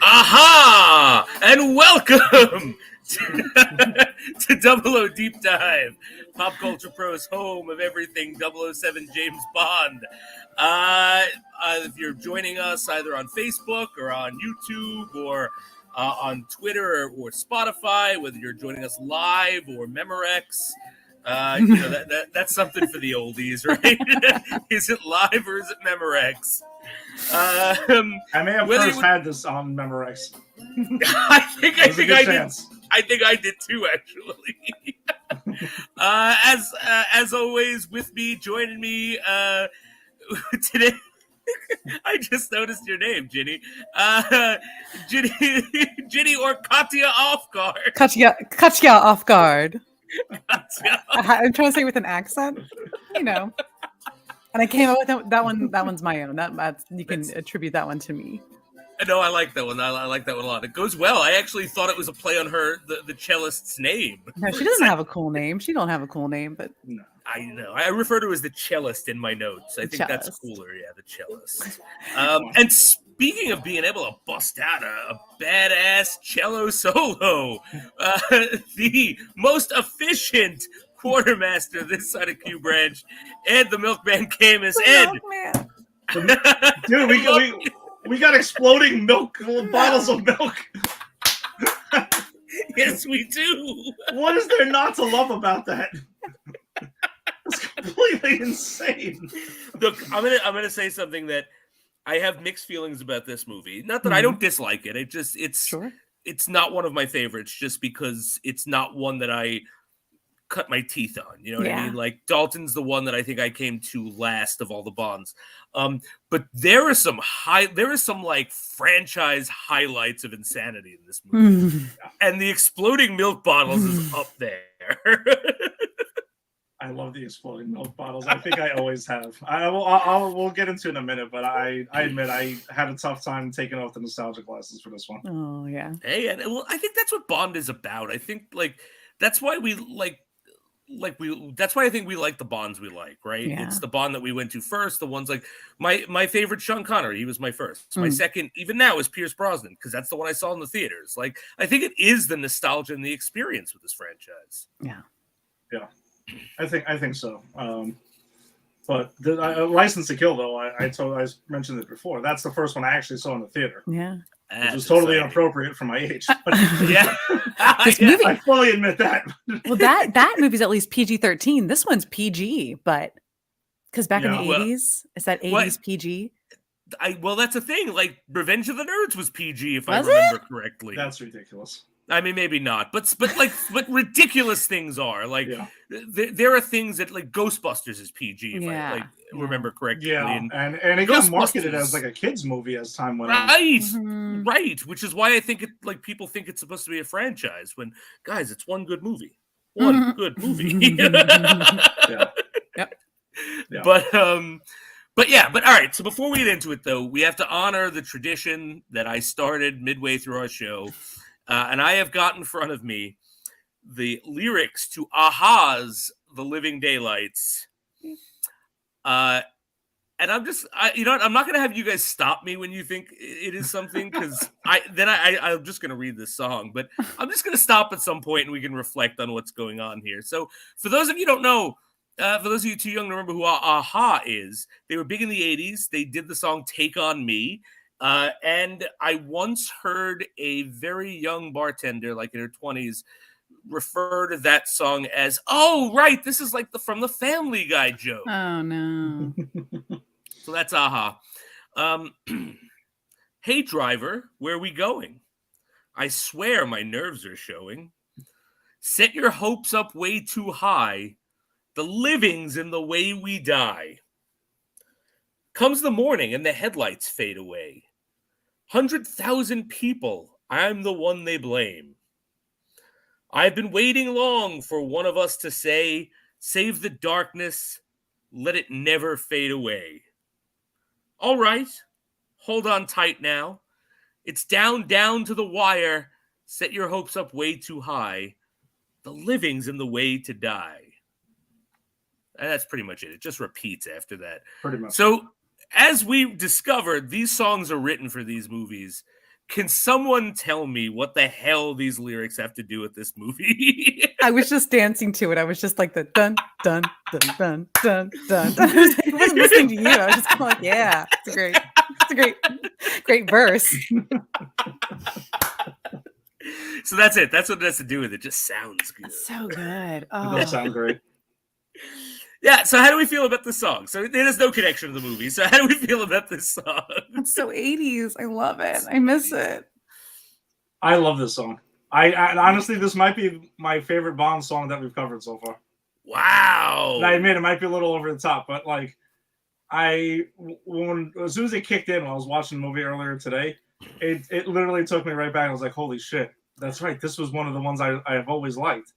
Aha! And welcome to Double O Deep Dive, Pop Culture Pro's home of everything 007 James Bond. If you're joining us either on Facebook or on YouTube or on Twitter or Spotify, whether you're joining us live or Memorex, that's something for the oldies, right? Is it live or is it Memorex? I may have first had this on Memorex. I think I did too, actually. As always, with me, joining me today. I just noticed your name, Ginny. Ginny or Katya Offguard. Katya Offguard. Katya. I'm trying to say with an accent, you know. And I came up with that one. That one's my own. You can attribute that one to me. No, I like that one. I like that one a lot. It goes well. I actually thought it was a play on the cellist's name. No, she doesn't have a cool name. She don't have a cool name, but no. I know. I refer to her as the cellist in my notes. I think that's cooler. Yeah, the cellist. And speaking of being able to bust out a badass cello solo, the most efficient quartermaster this side of Q Branch, Ed the Milkman Camus. Ed. Dude, we got exploding milk bottles of milk. Yes, we do. What is there not to love about that? It's completely insane. Look, I'm gonna say something that I have mixed feelings about this movie. Not that I don't dislike it. It's not one of my favorites just because it's not one that I cut my teeth on. You know what I mean? Like Dalton's the one that I think I came to last of all the Bonds. But there are some like franchise highlights of insanity in this movie. And the exploding milk bottles is up there. I love the exploding milk bottles. I think I always have. We'll get into it in a minute, but I admit I had a tough time taking off the nostalgia glasses for this one. Oh yeah. Hey, and I think that's what Bond is about. I think that's why we that's why I think we like the Bonds we like, right? Yeah. It's the Bond that we went to first. The ones like my favorite, Sean Connery, he was my first. My second, even now, is Pierce Brosnan because that's the one I saw in the theaters. Like, I think it is the nostalgia and the experience with this franchise. Yeah. I think so. But the License to Kill, though, I mentioned it before. That's the first one I actually saw in the theater. Yeah. Which was totally inappropriate for my age. Yeah. Movie, I fully admit that. well, that movie's at least PG-13. This one's PG, but because back in the 80s, it's that 80s PG. Well, that's a thing. Like Revenge of the Nerds was PG, if I remember correctly. That's ridiculous. I mean, maybe not, but ridiculous things are like there are things that like Ghostbusters is PG, if I remember correctly. Yeah, and it got marketed as like a kids movie as time went on. Right, which is why I think people think it's supposed to be a franchise. When guys, it's one good movie, good movie. But all right. So before we get into it, though, we have to honor the tradition that I started midway through our show. And I have got in front of me the lyrics to Aha's "The Living Daylights," and I'm not going to have you guys stop me when you think it is something because I'm just going to read this song, but I'm just going to stop at some point and we can reflect on what's going on here. So, for those of you who don't know, for those of you too young to remember who Aha is, they were big in the '80s. They did the song "Take on Me." And I once heard a very young bartender, like in her 20s, refer to that song as, "Oh, right, this is like from the Family Guy joke." Oh, no. So that's Aha. Hey, driver, where are we going? I swear my nerves are showing. Set your hopes up way too high. The living's in the way we die. Comes the morning and the headlights fade away. 100,000 people, I'm the one they blame. I've been waiting long for one of us to say, save the darkness, let it never fade away. All right, hold on tight now. It's down to the wire. Set your hopes up way too high. The living's in the way to die. And that's pretty much it. It just repeats after that. Pretty much. So, as we discovered, these songs are written for these movies. Can someone tell me what the hell these lyrics have to do with this movie? I was just dancing to it. I was just like the dun dun dun dun dun dun. I wasn't listening to you. I was just kind of like, yeah, it's a great verse. So that's it. That's what it has to do with it. It just sounds good. That's so good. It Oh, does sound great. Yeah, so how do we feel about this song? So there's no connection to the movie. So how do we feel about this song? it's so 80s. I love it. I miss it. I love this song. I honestly, this might be my favorite Bond song that we've covered so far. Wow. And I admit it might be a little over the top, but like, as soon as it kicked in when I was watching the movie earlier today, it literally took me right back. I was like, holy shit, that's right. This was one of the ones I have always liked.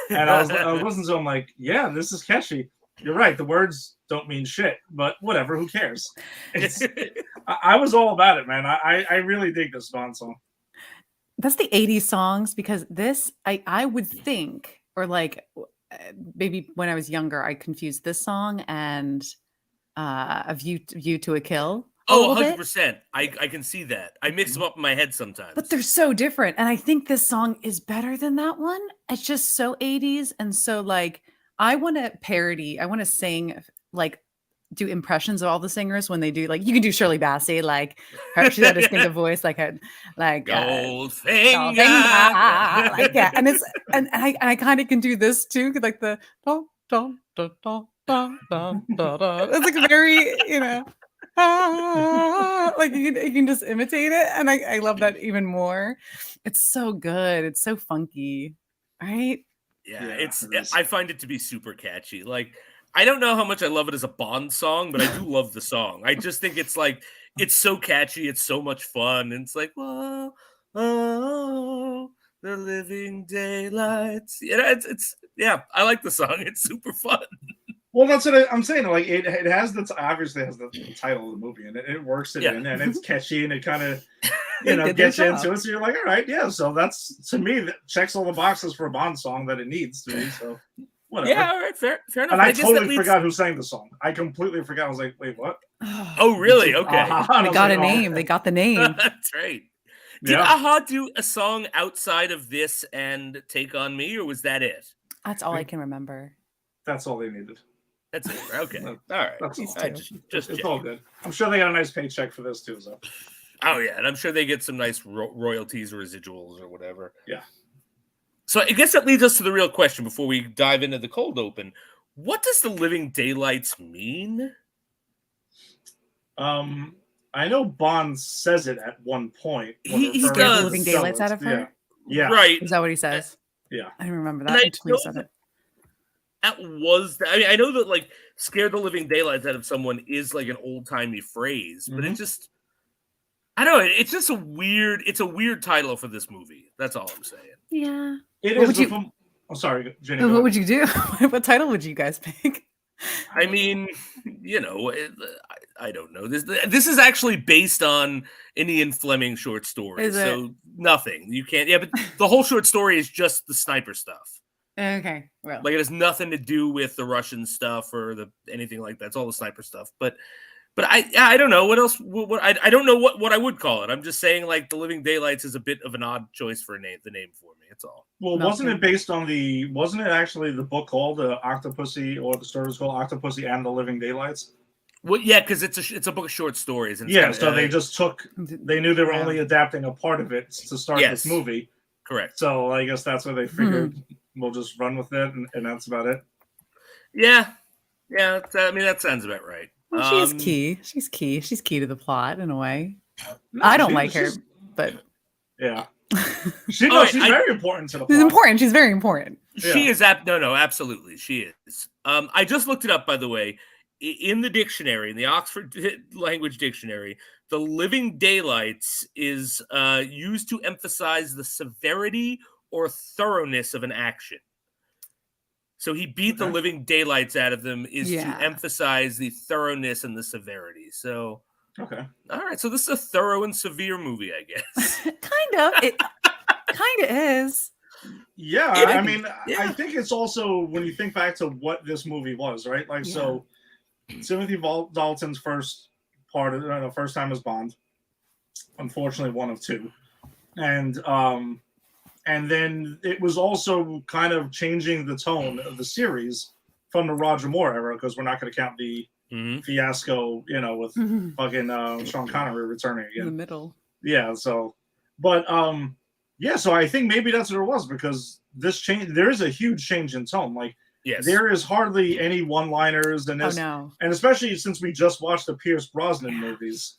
And I was listening to him like, yeah, this is catchy. You're right. The words don't mean shit, but whatever. Who cares? I was all about it, man. I really dig this Bond song. That's the 80s songs because this, I would think, or like maybe when I was younger, I confused this song and A View to a Kill. Oh, 100%. I can see that. I mix them up in my head sometimes. But they're so different. And I think this song is better than that one. It's just so 80s. And so, like, I want to parody, I want to sing, like, do impressions of all the singers when they do, like, you can do Shirley Bassey, like, she's got a distinctive voice, like Goldfinger. like, yeah. And it's, and I kind of can do this too, like the, dun, dun, dun, dun, dun, dun, dun, dun. It's like very, you know. Like you can just imitate it, and I love that even more. It's so good. It's so funky, right? Yeah, I find it to be super catchy. Like, I don't know how much I love it as a Bond song, but I do love the song. I just think it's like it's so catchy. It's so much fun, and it's like, whoa, oh, the living daylights. It's yeah. I like the song. It's super fun. Well, that's what I'm saying. Like it has obviously has the title of the movie, and it works it in, and it's catchy, and it kind of gets you into it. So you're like, all right, yeah. So that's, to me, that checks all the boxes for a Bond song that it needs to be. So whatever. Yeah, all right, fair enough. And I totally forgot who sang the song. I completely forgot. I was like, wait, what? Oh, really? Okay. They got a name. They got the name. That's right. Did Aha do a song outside of this and Take on Me, or was that it? That's all I can remember. That's all they needed. That's it. Okay. All right. It's all good. I'm sure they got a nice paycheck for this too. So. Oh yeah, and I'm sure they get some nice royalties, residuals, or whatever. Yeah. So I guess that leads us to the real question before we dive into the cold open. What does the living daylights mean? I know Bond says it at one point. He does. Living daylights out of her. Yeah. Right. Is that what he says? Yeah. I don't remember that until he said it. That was, I mean, I know that like scare the living daylights out of someone is like an old timey phrase, but it just, I don't know. It's just a weird title for this movie. That's all I'm saying. Yeah. It is. I'm sorry, Jenny. What would you do? What title would you guys pick? I mean, I don't know. This is actually based on an Ian Fleming short story. So nothing. You can't. Yeah, but the whole short story is just the sniper stuff. Okay. Well, like it has nothing to do with the Russian stuff or anything like that. It's all the sniper stuff. But I don't know what else. I don't know what I would call it. I'm just saying like the Living Daylights is a bit of an odd choice for the name for me. It's all. Well, wasn't it actually the book called Octopussy, or the story was called Octopussy and the Living Daylights? Well, yeah, because it's a book of short stories. And so they just they knew they were only adapting a part of it to start this movie. Correct. So I guess that's where they figured we'll just run with it, and that's about it. Yeah. I mean, that sounds about right. Well, she's key. She's key. She's key to the plot in a way. I don't like her, but yeah. She's very important to the plot. She's important. She's very important. She is absolutely. She is. I just looked it up, by the way. In the dictionary, in the Oxford Language Dictionary, the living daylights is used to emphasize the severity or thoroughness of an action. So he beat the living daylights out of them is to emphasize the thoroughness and the severity. So okay, all right. So this is a thorough and severe movie, I guess. Kind of. It kind of is. Yeah, Yeah, I mean, yeah. I think it's also when you think back to what this movie was, right? Like, so Timothy Dalton's first part of the first time as Bond, unfortunately, one of two, and then it was also kind of changing the tone of the series from the Roger Moore era, because we're not going to count the fiasco, with fucking Sean Connery returning again in the middle. Yeah, so, but yeah, so I think maybe that's what it was, because this change, there is a huge change in tone. Like, Yes. there is hardly any one-liners in this, no. and especially since we just watched the Pierce Brosnan movies,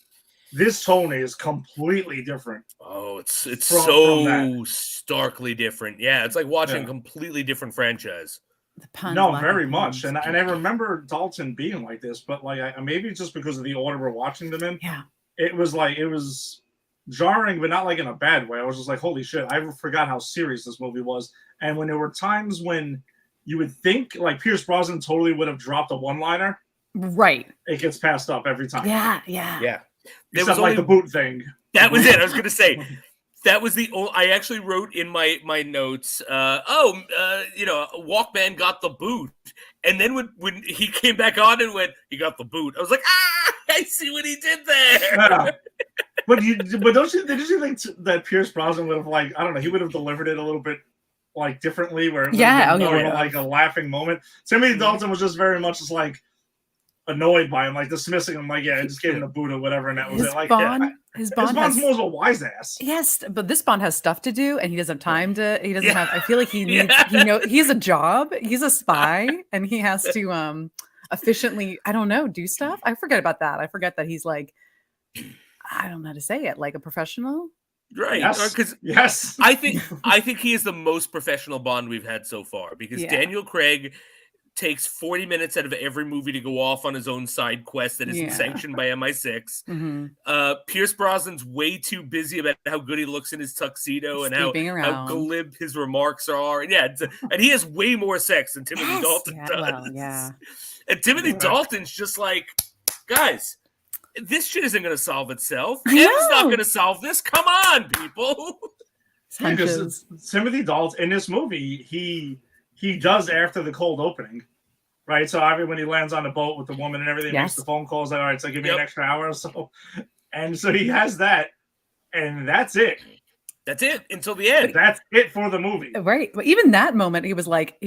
this tone is completely different. Oh, it's from so that. starkly different. Yeah, it's like watching a completely different franchise. The puns, No, lack very of much, puns. and I remember Dalton being like this, but like maybe it's just because of the order we're watching them in. Yeah. It was jarring, but not like in a bad way. I was just like, holy shit, I forgot how serious this movie was. And when there were times when you would think like Pierce Brosnan totally would have dropped a one-liner, Right. it gets passed up every time. Yeah. Yeah. There was like the boot thing. That was it. I was going to say that was the old. I actually wrote in my notes. Walkman got the boot, and then when he came back on and went, he got the boot. I was like, I see what he did there. Yeah. But did you think that Pierce Brosnan would have, like, I don't know, he would have delivered it a little bit like differently, where it would have been more of, like a laughing moment. Timothy Dalton was just very much just like annoyed by him, like dismissing him, like, yeah, I just gave him the boot or whatever, and that was it. Like, his Bond's more of a wise ass. Yes, but this Bond has stuff to do, and he doesn't have time to. He doesn't have. I feel like he needs. He has a job. He's a spy, and he has to efficiently. I don't know, do stuff. I forget about that. I forget that he's like. I don't know how to say it. Like a professional. Right. Yes. I think he is the most professional Bond we've had so far, because Daniel Craig takes 40 minutes out of every movie to go off on his own side quest that isn't sanctioned by MI6. Mm-hmm. Pierce Brosnan's way too busy about how good he looks in his tuxedo and how glib his remarks are. And and he has way more sex than Timothy Dalton does. Well, And Timothy Dalton's just like, guys, this shit isn't going to solve itself. M's not going to solve this. Come on, people. Because Timothy Dalton in this movie, he does after the cold opening, right? So when he lands on the boat with the woman and everything, makes the phone calls, like, all right, so give me an extra hour or so. And so he has that, and that's it. That's it until the end. That's it for the movie. Right. But even that moment, he was like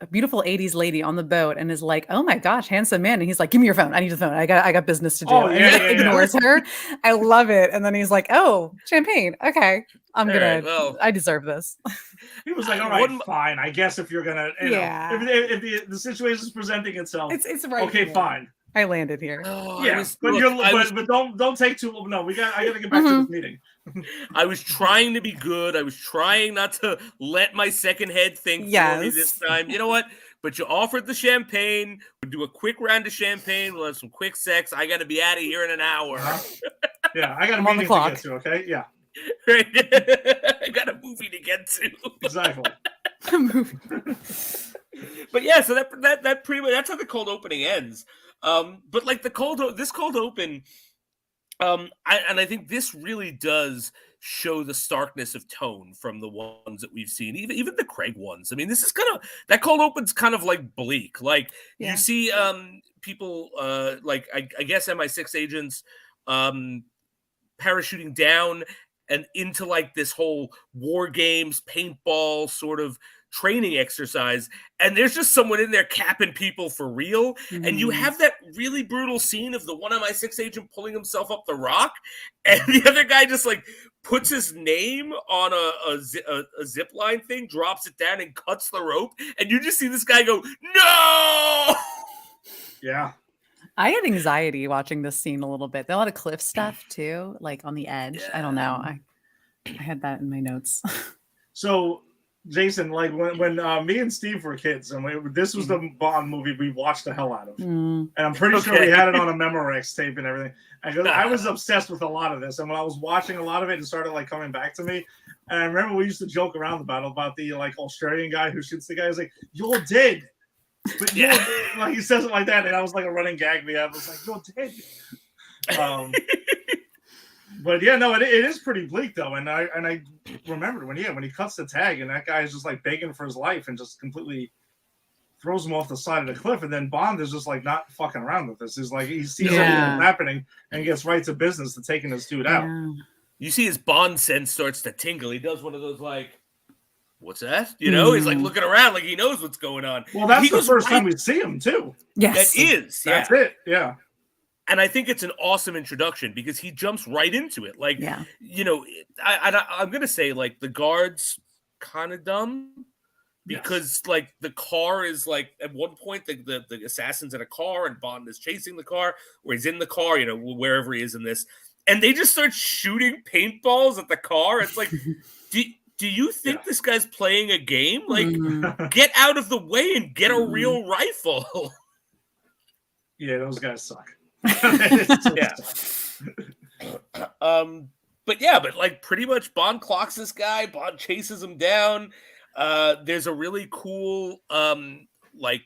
a beautiful 80s lady on the boat and is like, oh my gosh, handsome man. And he's like, give me your phone. I need your phone. I got business to do. Oh, and he ignores her. I love it. And then he's like, oh, champagne. Okay. I deserve this. He was like, all right, fine. I guess if you're going to, if the situation is presenting itself, it's right. Okay, fine. I landed here. But don't take too long. No, I got to get back to this meeting. I was trying to be good. I was trying not to let my second head think for me this time. You know what? But you offered the champagne. We'll do a quick round of champagne. We'll have some quick sex. I got to be out of here in an hour. Yeah, I got a meeting to get to, okay? Yeah. Right. I got a movie to get to. Exactly. But yeah, so that pretty much, that's how the cold opening ends. But like this cold open, I think this really does show the starkness of tone from the ones that we've seen, even the Craig ones. I mean, this is that cold open's kind of like bleak. Like you see people like I guess MI6 agents parachuting down and into like this whole war games, paintball sort of training exercise, and there's just someone in there capping people for real. And you have that really brutal scene of the one MI6 agent pulling himself up the rock, and the other guy just like puts his name on a zip line thing, drops it down, and cuts the rope, and you just see this guy go, no. Yeah. I had anxiety watching this scene a little bit. There a lot of cliff stuff too, like on the edge. I don't know. I had that in my notes. So, Jason, like when me and Steve were kids, and this was the Bond movie we watched the hell out of, and I'm pretty sure we had it on a Memorex tape and everything. I was obsessed with a lot of this, and when I was watching a lot of it, it started like coming back to me. And I remember we used to joke around about the like Australian guy who shoots the guy. He's like, "You're dead." But like he says it like that, and I was like a running gag we had. I was like, "You're dead." But yeah, no, it is pretty bleak though, and I remembered when he cuts the tag and that guy is just like begging for his life and just completely throws him off the side of the cliff, and then Bond is just like not fucking around with this. He's like he sees everything that's happening and gets right to business to taking this dude out. You see his Bond sense starts to tingle. He does one of those like, what's that? You know, he's like looking around like he knows what's going on. Well, that's the first time we see him too. Yes, that is. That's it. Yeah. And I think it's an awesome introduction because he jumps right into it. Like, you know, I'm going to say, like, the guard's kind of dumb because, like, the car is, like, at one point, the assassin's in a car and Bond is chasing the car, or he's in the car, you know, wherever he is in this. And they just start shooting paintballs at the car. It's like, do you think this guy's playing a game? Like, get out of the way and get a real rifle. Yeah, those guys suck. But like pretty much Bond clocks this guy. Bond chases him down. There's a really cool like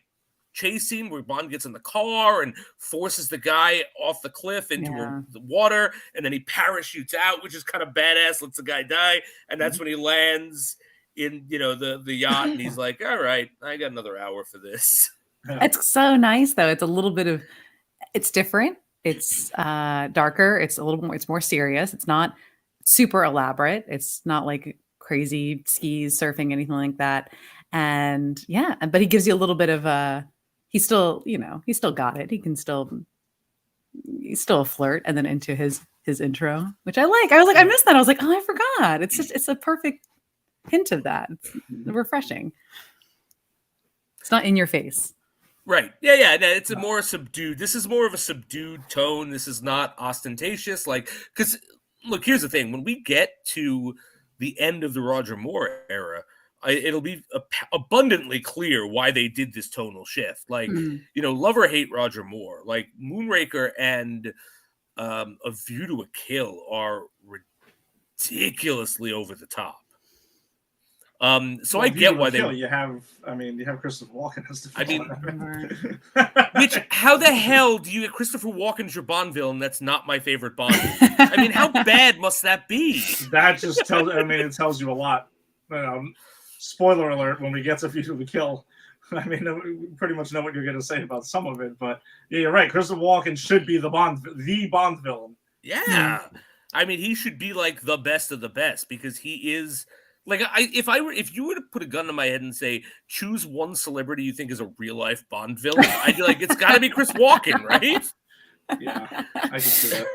chase scene where Bond gets in the car and forces the guy off the cliff into the water, and then he parachutes out, which is kind of badass. Lets the guy die, and that's when he lands in the yacht, and he's like, "All right, I got another hour for this." It's so nice though. It's a little bit of. It's different. It's darker. It's a little more. It's more serious. It's not super elaborate. It's not like crazy skis, surfing, anything like that. And but he gives you a little bit of he's still got it. He's still a flirt, and then into his intro, which I like. I was like, I missed that. I was like, oh, I forgot. It's a perfect hint of that. It's refreshing. It's not in your face. Right. Yeah. It's a more subdued. This is more of a subdued tone. This is not ostentatious. Like, because look, here's the thing. When we get to the end of the Roger Moore era, it'll be abundantly clear why they did this tonal shift. Like, love or hate Roger Moore. Like, Moonraker and A View to a Kill are ridiculously over the top. So I get why they. You have Christopher Walken as the. How the hell do you get Christopher Walken as your Bond villain? That's not my favorite Bond. I mean, how bad must that be? That just tells. It tells you a lot. Spoiler alert: when we get to View to a Kill, we pretty much know what you're going to say about some of it. But yeah, you're right. Christopher Walken should be the Bond villain. Yeah, I mean, he should be like the best of the best because he is. Like, if you were to put a gun to my head and say, choose one celebrity you think is a real life Bond villain, I'd be like, it's got to be Chris Walken, right? Yeah, I can see that.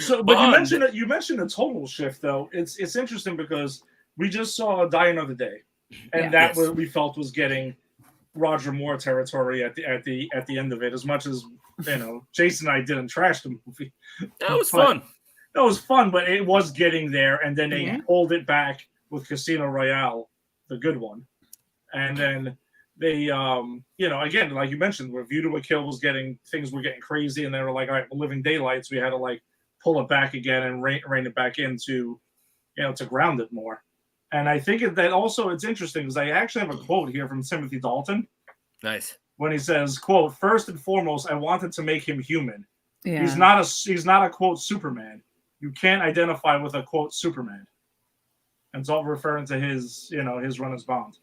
So, but you mentioned a total shift though. It's interesting because we just saw Die Another Day, and what we felt was getting Roger Moore territory at the end of it. As much as Jason and I didn't trash the movie, that was fun. That was fun, but it was getting there, and then they pulled it back with Casino Royale, the good one, and then they, again, like you mentioned, where View to a Kill was things were getting crazy, and they were like, all right, Living Daylights, we had to like pull it back again and rein it back into, to ground it more. And I think that also it's interesting because I actually have a quote here from Timothy Dalton. Nice. When he says, quote, "First and foremost, I wanted to make him human. Yeah. He's not a quote Superman. You can't identify with a quote Superman." And it's all referring to his run as Bond.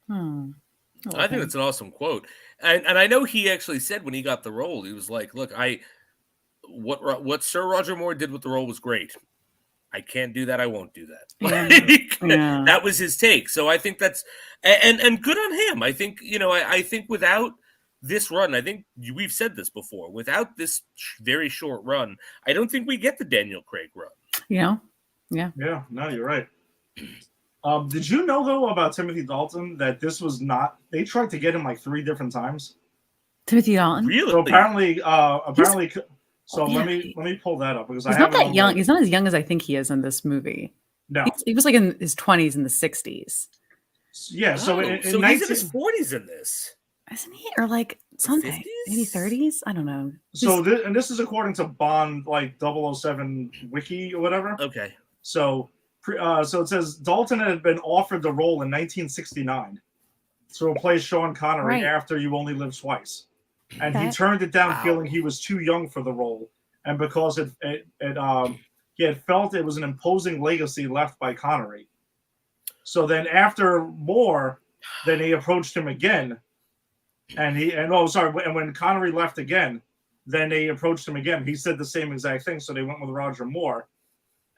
I think it's an awesome quote. And I know he actually said when he got the role, he was like, look, what Sir Roger Moore did with the role was great. I can't do that. I won't do that. That was his take. So I think that's, and good on him. I think, I think without this run, I think we've said this before, without this very short run, I don't think we get the Daniel Craig run. Yeah. No, you're right. Did you know though about Timothy Dalton that this was not? They tried to get him like 3 different times. Timothy Dalton. Really? So apparently. Let me pull that up because he's not that young. He's not as young as I think he is in this movie. No, he was like in his 20s in the 60s. Yeah. So he's in his 40s in this. Isn't he? Or like something, maybe 30s? I don't know. So this is according to Bond, like 007 wiki or whatever. Okay. So it says Dalton had been offered the role in 1969 to replace Sean Connery after You Only Live Twice, and he turned it down, feeling he was too young for the role, and because it he had felt it was an imposing legacy left by Connery. So then after Moore, then he approached him again, and when Connery left again, then they approached him again. He said the same exact thing, so they went with Roger Moore,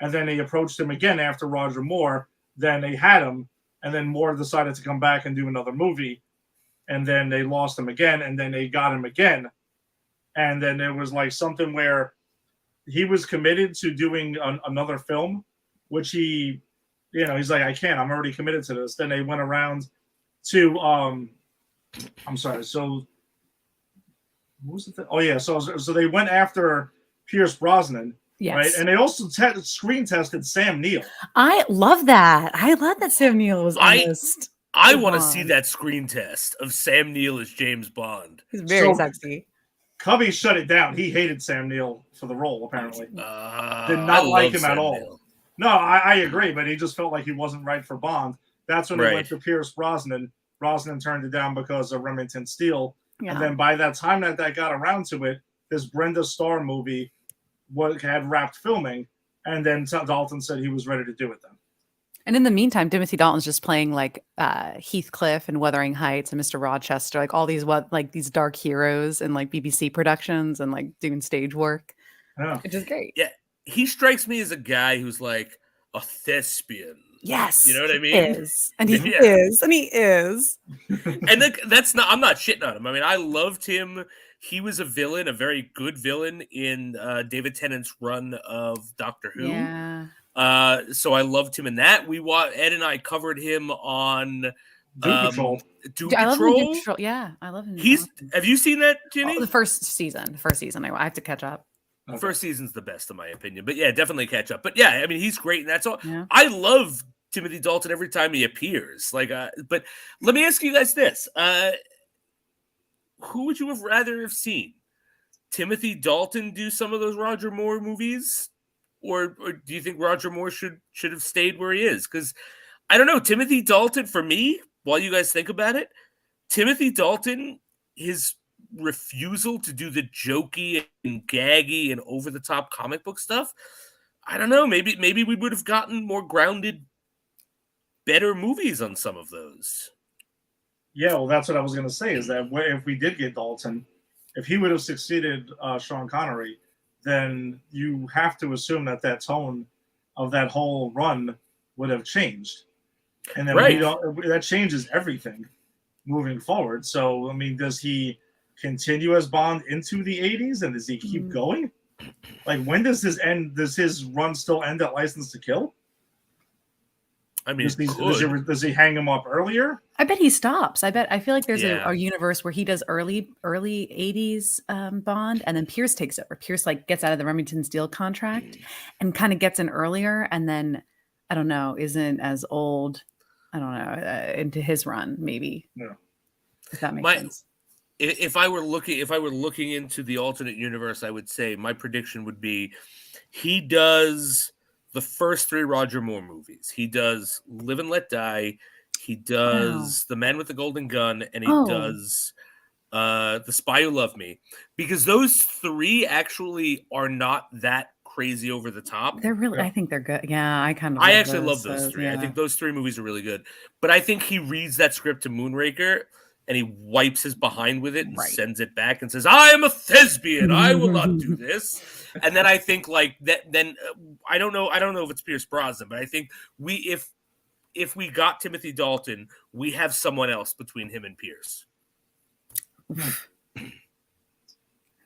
and then they approached him again after Roger Moore. Then they had him, and then Moore decided to come back and do another movie, and then they lost him again, and then they got him again, and then there was like something where he was committed to doing another film, which he's like, I can't, I'm already committed to this. Then they went around to I'm sorry, so what was it? Oh yeah, so they went after Pierce Brosnan, Yes. right? And they also screen tested Sam Neill. I love that. I love that Sam Neill was honest. I want to see that screen test of Sam Neill as James Bond. He's very sexy. Cubby shut it down. He hated Sam Neill for the role, apparently. Did not like him at all. Neill. No, I agree, but he just felt like he wasn't right for Bond. That's when they went to Pierce Brosnan. Brosnan turned it down because of Remington Steele. Yeah. And then by that time that got around to it, this Brenda Starr movie had wrapped filming, and then Dalton said he was ready to do it then. And in the meantime, Timothy Dalton's just playing like Heathcliff and Wuthering Heights and Mr. Rochester, like all these these dark heroes and like BBC productions and like doing stage work, which is great. Yeah, he strikes me as a guy who's like a thespian. Yes, you know what I mean. He is. And he is. And that's not. I'm not shitting on him. I mean, I loved him. He was a villain, a very good villain in David Tennant's run of Doctor Who. Yeah. So I loved him in that. Ed and I covered him on Doom Patrol. I love Doom Patrol. Yeah, I love him. Have you seen that, Ginny? Oh, the first season. I have to catch up. The first season's the best, in my opinion. But yeah, definitely catch up. But yeah, I mean, he's great, and that's all. Yeah. I love Timothy Dalton every time he appears. But let me ask you guys this: who would you have rather have seen? Timothy Dalton do some of those Roger Moore movies? Or do you think Roger Moore should have stayed where he is? Because I don't know. Timothy Dalton, for me, while you guys think about it, Timothy Dalton, his refusal to do the jokey and gaggy and over-the-top comic book stuff, I don't know. Maybe we would have gotten more grounded, better movies on some of those. Yeah, well, that's what I was going to say, is that if we did get Dalton, if he would have succeeded Sean Connery, then you have to assume that tone of that whole run would have changed. And then that changes everything moving forward. So, I mean, does he continue as Bond into the 80s, and does he keep going? Like, when does this end? Does his run still end at License to Kill? I mean, does he hang him up earlier? I bet he stops. I feel like there's a universe where he does early 80s Bond, and then Pierce takes over. Pierce like gets out of the Remington Steele contract and kind of gets in earlier, and then I don't know, isn't as old. I don't know, into his run maybe. Yeah. If that makes sense. If I were looking into the alternate universe, I would say my prediction would be he does the first 3 Roger Moore movies. He does Live and Let Die. He does The Man with the Golden Gun, and he does The Spy Who Loved Me. Because those 3 actually are not that crazy over the top. They're really, I think they're good. Yeah, I actually love those 3. Yeah. I think those 3 movies are really good. But I think he reads that script to Moonraker, and he wipes his behind with it and sends it back and says, I am a thespian. I will not do this. And then I think like that, then I don't know if it's Pierce Brosnan, but I think if we got Timothy Dalton, we have someone else between him and Pierce. I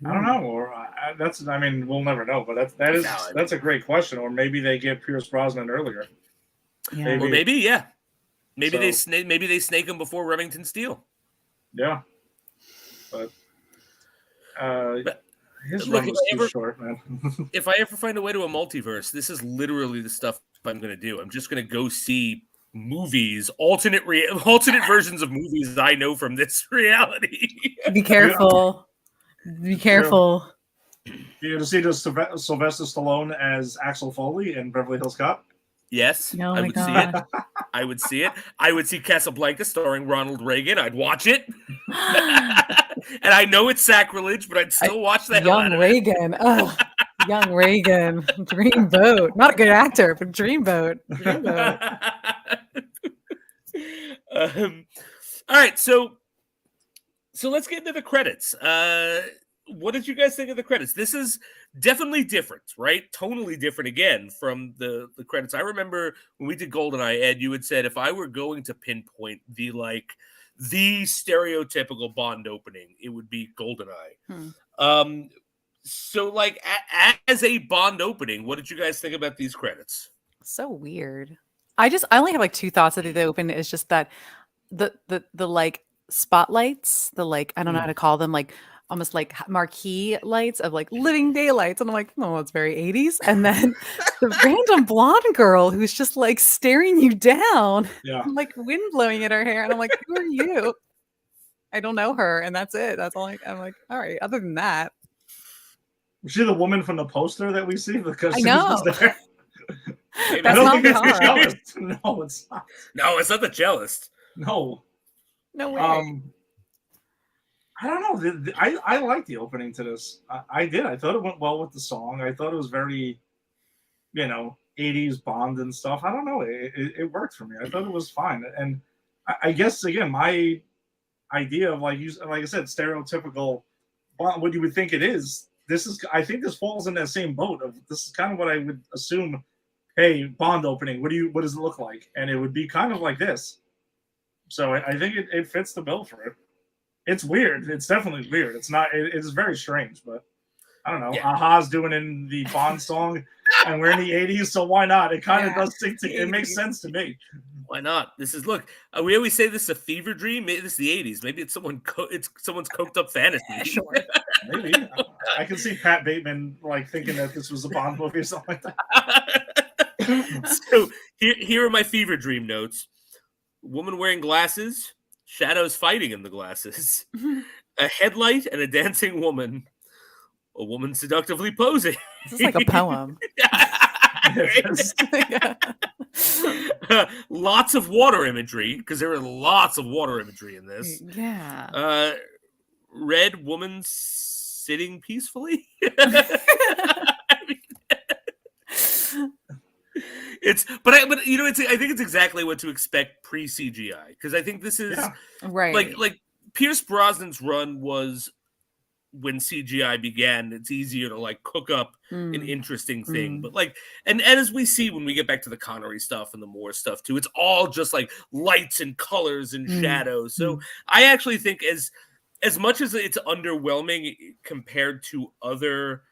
don't know. Or we'll never know, but that's a great question. Or maybe they get Pierce Brosnan earlier. Yeah. Or maybe they snake him before Remington Steele. Yeah, but his run was too short, man. If I ever find a way to a multiverse, this is literally the stuff I'm going to do. I'm just going to go see movies, alternate versions of movies I know from this reality. Be careful. Be careful. You going to see Sylvester Stallone as Axel Foley in Beverly Hills Cop? Yes, oh I would see it. I would see it. I would see Casablanca starring Ronald Reagan. I'd watch it. And I know it's sacrilege, but I'd still watch the hell out of Reagan. Oh, Young Reagan, Dreamboat. Not a good actor, but Dreamboat. Dreamboat. All right, so let's get into the credits. What did you guys think of the credits? This is definitely different, right? Tonally different again from the credits. I remember when we did GoldenEye, Ed, you had said if I were going to pinpoint the stereotypical Bond opening, it would be GoldenEye. So like as a Bond opening, what did you guys think about these credits? So weird. I only have like two thoughts at the open. It's just that the like spotlights, the like, I don't know how to call them, like almost like marquee lights of like living daylights. And I'm like, oh, it's very 80s. And then the random blonde girl who's just like staring you down, and, like wind blowing in her hair. And I'm like, who are you? I don't know her. And that's it. That's all I'm like, all right. Other than that. Was she the woman from the poster that we see? Because I know. I don't think it's the cellist. No, it's not. No, it's not the cellist. No. No way. I don't know. I like the opening to this. I did. I thought it went well with the song. I thought it was very, 80s Bond and stuff. I don't know. It worked for me. I thought it was fine. And I guess, again, my idea of, like I said, stereotypical Bond, what you would think it is, I think this falls in that same boat of this is kind of what I would assume. Hey, Bond opening. What does it look like? And it would be kind of like this. So I think it fits the bill for it. It's weird. It's definitely weird. It's not. It's very strange, but I don't know. Yeah. Aha's doing in the Bond song, and we're in the 80s, so why not? It kind of does sync together. It makes sense to me. Why not? This is we always say this is a fever dream. Maybe this is the 80s. Maybe it's someone's coked up fantasy. Sure. Maybe I can see Pat Bateman like thinking that this was a Bond movie or something like that. So here are my fever dream notes. Woman wearing glasses, shadows fighting in the glasses, a headlight and a dancing woman, a woman seductively posing. This is like a poem. Lots of water imagery, because there are lots of water imagery in this. Yeah. Red woman sitting peacefully. I think it's exactly what to expect pre-CGI, because I think this is right. Like Pierce Brosnan's run was when CGI began. It's easier to like cook up an interesting thing, but like and as we see when we get back to the Connery stuff and the Moore stuff too, it's all just like lights and colors and shadows. So I actually think as much as it's underwhelming compared to other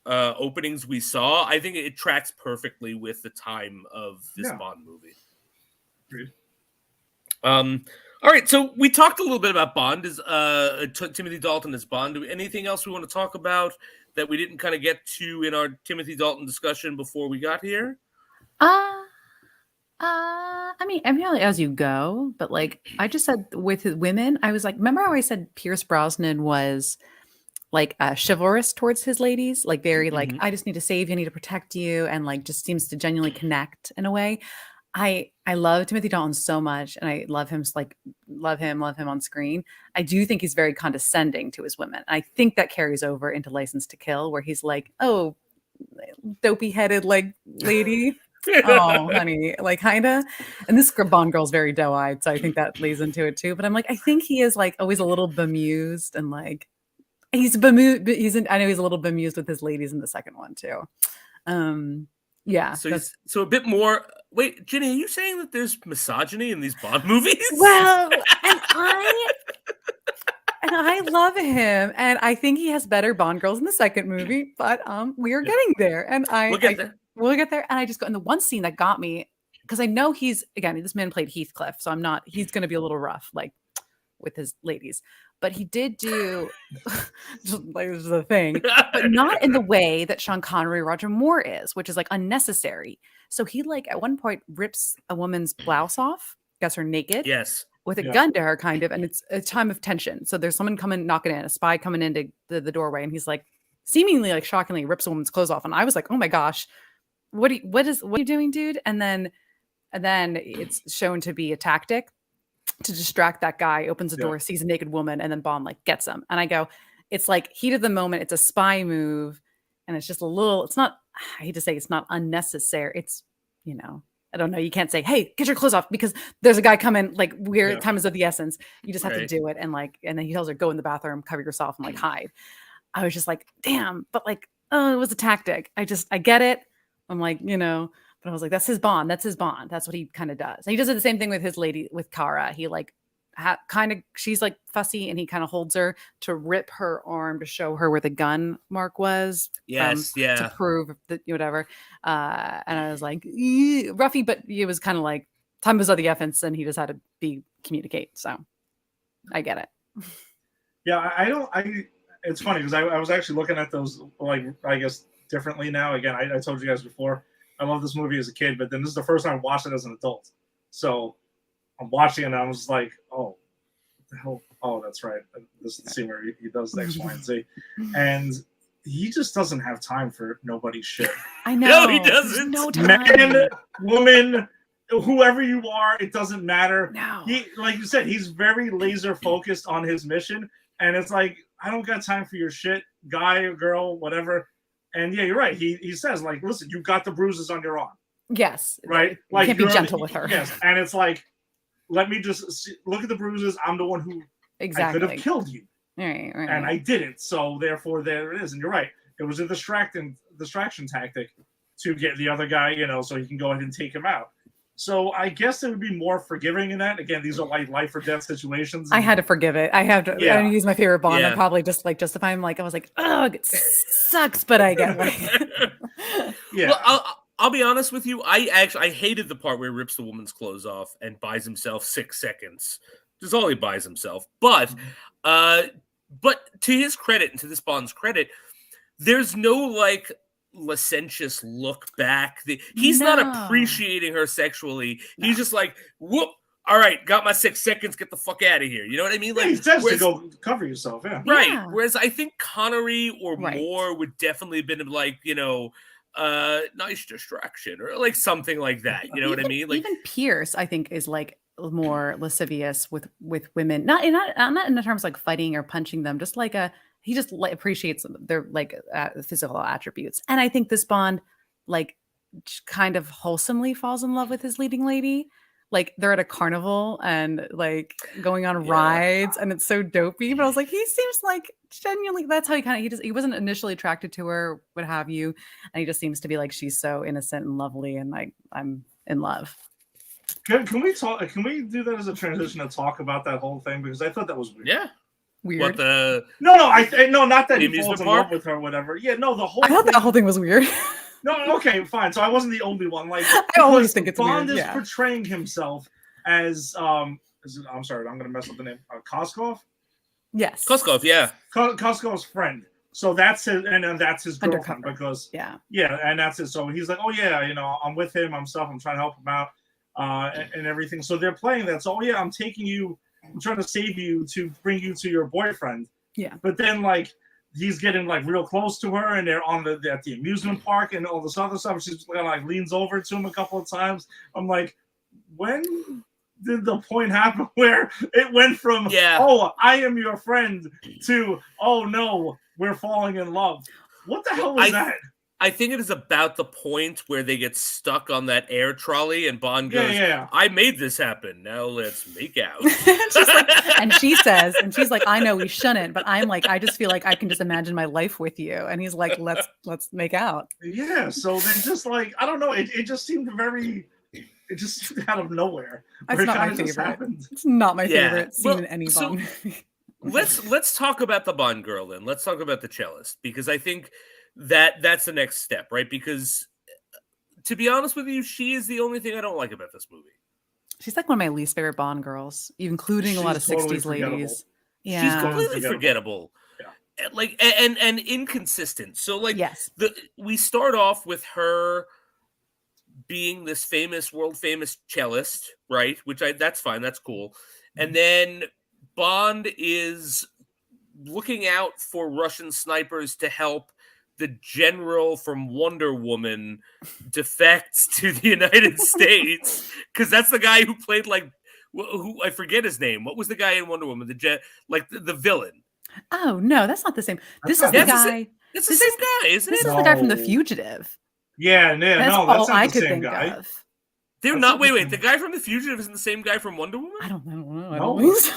openings we saw, I think it tracks perfectly with the time of this Bond movie. Agreed. All right, so we talked a little bit about Bond as Timothy Dalton as Bond. Anything else we want to talk about that we didn't kind of get to in our Timothy Dalton discussion before we got here? I mean, really as you go, but like I just said with women, I was like, remember how I said Pierce Brosnan was like chivalrous towards his ladies, like very like, I just need to save you, I need to protect you, and like just seems to genuinely connect in a way. I love Timothy Dalton so much, and I love him on screen. I do think he's very condescending to his women. I think that carries over into License to Kill, where he's like, oh, dopey headed like lady. Oh, honey, like kinda. And this Bond girl's very doe-eyed, so I think that lays into it too. But I'm like, I think he is like always a little bemused, and like he's bemused. I know he's a little bemused with his ladies in the second one too. Yeah. So a bit more. Wait, Jenny, are you saying that there's misogyny in these Bond movies? Well, and I love him, and I think he has better Bond girls in the second movie. But we are getting there, and we'll get there. And I just go in the one scene that got me, because I know this man played Heathcliff, so he's going to be a little rough, like with his ladies. But he did do like this is the thing, but not in the way that Sean Connery, Roger Moore is, which is like unnecessary. So he like at one point rips a woman's blouse off, gets her naked, with a gun to her, kind of, and it's a time of tension. So there's someone knocking in, a spy coming into the doorway, and he's like seemingly like shockingly rips a woman's clothes off, and I was like, oh my gosh, what are you doing, dude? And then it's shown to be a tactic to distract that guy, opens the door, sees a naked woman, and then Bond like gets him. And I go, it's like heat of the moment. It's a spy move. and it's just a little. It's not. I hate to say it's not unnecessary. It's I don't know. You can't say, "Hey, get your clothes off," because there's a guy coming. Like, time is of the essence. You just have to do it, and then he tells her, "Go in the bathroom, cover yourself, and hide." I was just like, "Damn!" But oh, it was a tactic. I get it. I'm like, but I was like, "That's his bond. That's his bond. That's what he kind of does." And he does it the same thing with his lady, with Kara. He she's like fussy, and he kind of holds her to rip her arm to show her where the gun mark was. Yes, to prove that whatever. And I was like, roughy, but it was kind of like time was of the essence, and he just had to communicate. So I get it. Yeah, it's funny because I was actually looking at those, I guess differently now. Again, I told you guys before, I love this movie as a kid, but then this is the first time I watched it as an adult. So I'm watching it and I was like, oh, what the hell? Oh, that's right. This is the scene where he does X, Y, and Z. And he just doesn't have time for nobody's shit. I know. No, he doesn't. No time. Man, woman, whoever you are, it doesn't matter. No. He, like you said, he's very laser focused on his mission. And it's like, I don't got time for your shit, guy or girl, whatever. And yeah, you're right. He says, listen, you got the bruises on your arm. Yes. Right? You can't be gentle with her. Yes. And it's like, let me just look at the bruises. I'm the one who I could have killed you. Right. And I didn't. So therefore, there it is. And you're right. It was a distraction tactic to get the other guy, so he can go ahead and take him out. So I guess it would be more forgiving in that. Again, these are life or death situations. I had to forgive it. I have to. Yeah. I use my favorite Bond. Yeah. I'm probably just justify him. I was like, ugh, it sucks, but I get it. Yeah. Well, I'll be honest with you. I hated the part where he rips the woman's clothes off and buys himself 6 seconds. That's all he buys himself. But to his credit and to this Bond's credit, there's no licentious look back. He's not appreciating her sexually. No. He's just like, whoop. All right, got my 6 seconds. Get the fuck out of here. You know what I mean? He says to go cover yourself. Yeah. Right. Yeah. Whereas I think Connery or Moore would definitely have been nice distraction or something like that. You know what I mean? Even Pierce, I think, is more lascivious with women. Not in terms of fighting or punching them. Just he just appreciates their physical attributes. And I think this Bond kind of wholesomely falls in love with his leading lady. They're at a carnival and going on rides, and it's so dopey. But I was like, he seems genuinely. That's how he wasn't initially attracted to her, what have you, and he just seems to be she's so innocent and lovely, and I'm in love. Can we talk? Can we do that as a transition to talk about that whole thing? Because I thought that was weird. Yeah. Weird. What the? No, not that he falls in love with her or whatever. Yeah, no, the whole. I thought that whole thing was weird. No, okay, fine. So I wasn't the only one. I always think it's Bond weird. is portraying himself as I'm sorry, I'm gonna mess up the name. Koskov. Yes. Koskov, yeah. Koskov's friend. So that's his, and that's his girlfriend because yeah, and that's it. So he's like, oh yeah, I'm with him. I'm trying to help him out, and everything. So they're playing that. So I'm taking you. I'm trying to save you to bring you to your boyfriend. Yeah. But then he's getting real close to her, and they're at the amusement park and all this other stuff. She's leans over to him a couple of times. I'm like, when did the point happen where it went from oh, I am your friend to oh no, we're falling in love? What the hell was that? I think it is about the point where they get stuck on that air trolley and Bond goes, I made this happen. Now let's make out. and she's like, I know we shouldn't, but I'm I just feel I can just imagine my life with you. And he's like, let's make out. Yeah. So they just I don't know. It just seemed out of nowhere. It's not my favorite. It's not my favorite scene in any Bond movie. let's talk about the Bond girl then. Let's talk about the cellist, because I think that's the next step, right? Because to be honest with you, she is the only thing I don't like about this movie. She's one of my least favorite Bond girls, including a lot of totally 60s ladies. Yeah. She's completely forgettable. Yeah. And inconsistent. So yes. We start off with her being this world famous cellist, right? Which that's fine, that's cool. And then Bond is looking out for Russian snipers to help the general from Wonder Woman defect to the United States, because that's the guy who played who I forget his name. What was the guy in Wonder Woman? The villain. Oh no, that's not the same. This is the guy. It's the This same is- guy, isn't This it? is the guy from The No. Fugitive. Yeah, That's no, that's all not I the could same think guy. of. They're That's not. not Wait, the wait. same- The guy from The Fugitive isn't the same guy from Wonder Woman. I don't know. I No. don't think so.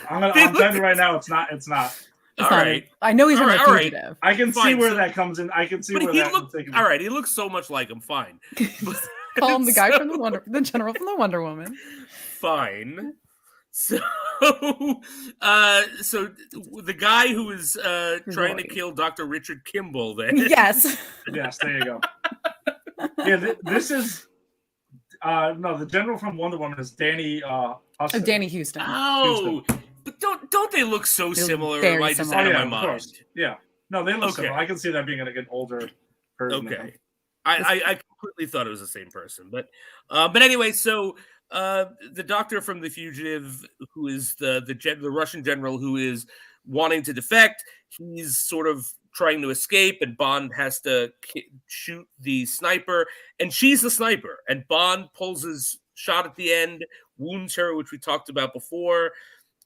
I'm They telling you look- right now, it's not. It's All not right. I know he's All from right, The all right. Fugitive. I can see Fine, where so- that comes in. I can see But where he that. looked all right. He looks so much like him. Fine. Call him the guy So- from the general from the Wonder Woman. Fine. So, so the guy who is trying to Roy. kill Dr. Richard Kimball, then Yes. Yes, there you go. Yeah, this is. No, the general from Wonder Woman is Danny. Huston. Danny Houston. Oh, but don't they look so look similar? Or very am I just similar. out Oh of yeah, my of mind? course. Yeah. No, they look Okay. similar. I can see that being an older version. Of him. Okay. I completely thought it was the same person, but anyway, so the doctor from The Fugitive, who is the Russian general who is wanting to defect, he's sort of trying to escape, and Bond has to shoot the sniper, and she's the sniper, and Bond pulls his shot at the end, wounds her, which we talked about before,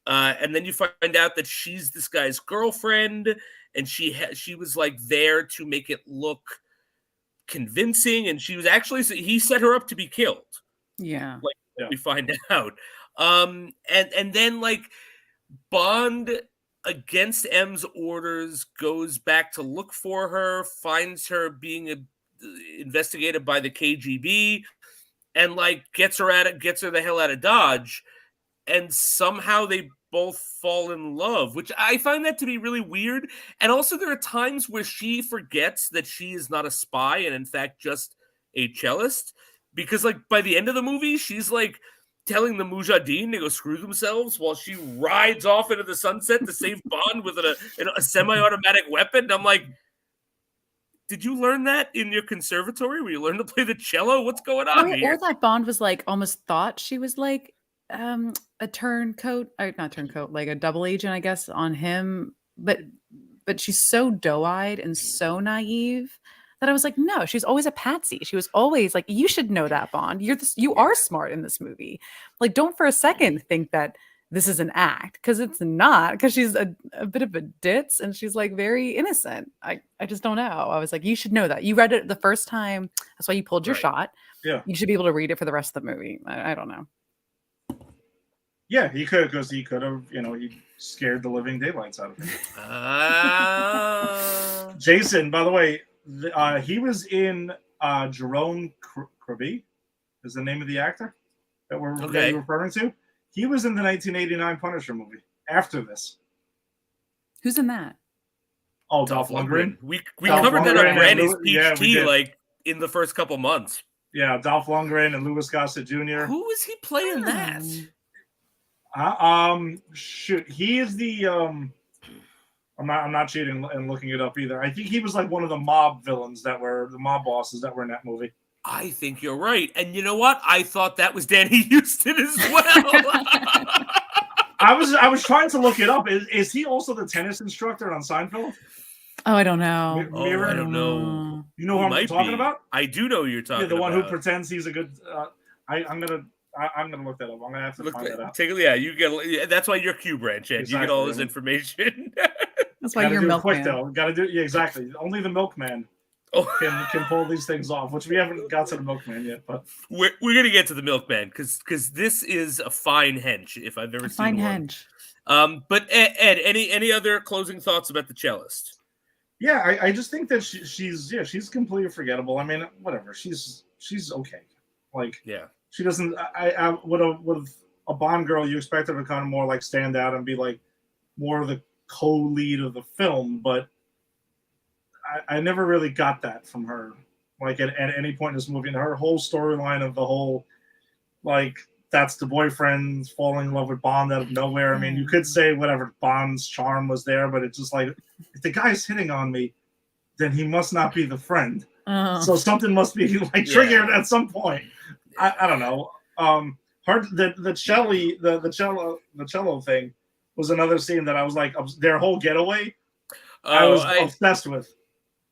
and then you find out that she's this guy's girlfriend, and she was like there to make it look convincing, and she was actually, he set her up to be killed. Yeah. We find out, and then like Bond, against M's orders, goes back to look for her, finds her being investigated by the KGB, and like gets her the hell out of Dodge, and somehow they both fall in love, which I find that to be really weird. And also there are times where she forgets that she is not a spy and in fact just a cellist, because like by the end of the movie she's like telling the Mujahideen to go screw themselves while she rides off into the sunset to save Bond with a semi-automatic weapon. And I'm like, did you learn that in your conservatory where you learn to play the cello? What's going on here? Or that Bond was like almost thought she was like a turncoat, or not turncoat, like a double agent, I guess, on him. But she's so doe-eyed and so naive that I was like, no, she's always a patsy. She was always like, you should know that, Bond. You are smart in this movie. Like, don't for a second think that this is an act, because it's not, because she's a bit of a ditz and she's like very innocent. I just don't know. I was like, you should know that. You read it the first time. That's why you pulled your Right. shot. Yeah. You should be able to read it for the rest of the movie. I don't know. Yeah, he could, because he could have, he scared the living daylights out of him. Jason, by the way, he was in Jerome Krabi, is the name of the actor that we're referring to. He was in the 1989 Punisher movie after this. Who's in that? Oh, Dolph Lundgren. We Dolph covered that Lundgren on Randy's and Peach yeah, we Tea did. like in the first couple months. Yeah, Dolph Lundgren and Louis Gossett Jr. Who was he playing that? Shoot, he is the I'm not cheating and looking it up either. I think he was like one of the mob villains the mob bosses that were in that movie. I think you're right. And you know what? I thought that was Danny Houston as well. I was trying to look it up. Is he also the tennis instructor on Seinfeld? Oh, I don't know. Mirror? I don't know. You know who I'm talking about? I do know who you're talking Yeah, the one about. who pretends he's a good. I'm gonna look that up. I'm gonna have to find that out. You get. That's why you're Q branch, Ed. You get all this information. That's why Gotta you're do it quick milkman. though. Gotta do exactly. Only the milkman Oh, can pull these things off, which we haven't got to the milkman yet. But we're gonna get to the milkman because this is a fine hench if I've ever A seen fine one. hench. But Ed, any other closing thoughts about the cellist? yeah, I just think that she's completely forgettable. I mean, whatever. She's okay. Like Yeah. she doesn't. I with a Bond girl, you expect her to kind of more like stand out and be like more of the co-lead of the film, but I never really got that from her. Like at any point in this movie, and her whole storyline of the whole like that's the boyfriend falling in love with Bond out of nowhere. I mean, you could say whatever Bond's charm was there, but it's just like if the guy's hitting on me, then he must not be the friend. Oh. So something must be like triggered at some point. I don't know. The cello thing was another scene that I was like their whole getaway. I was obsessed with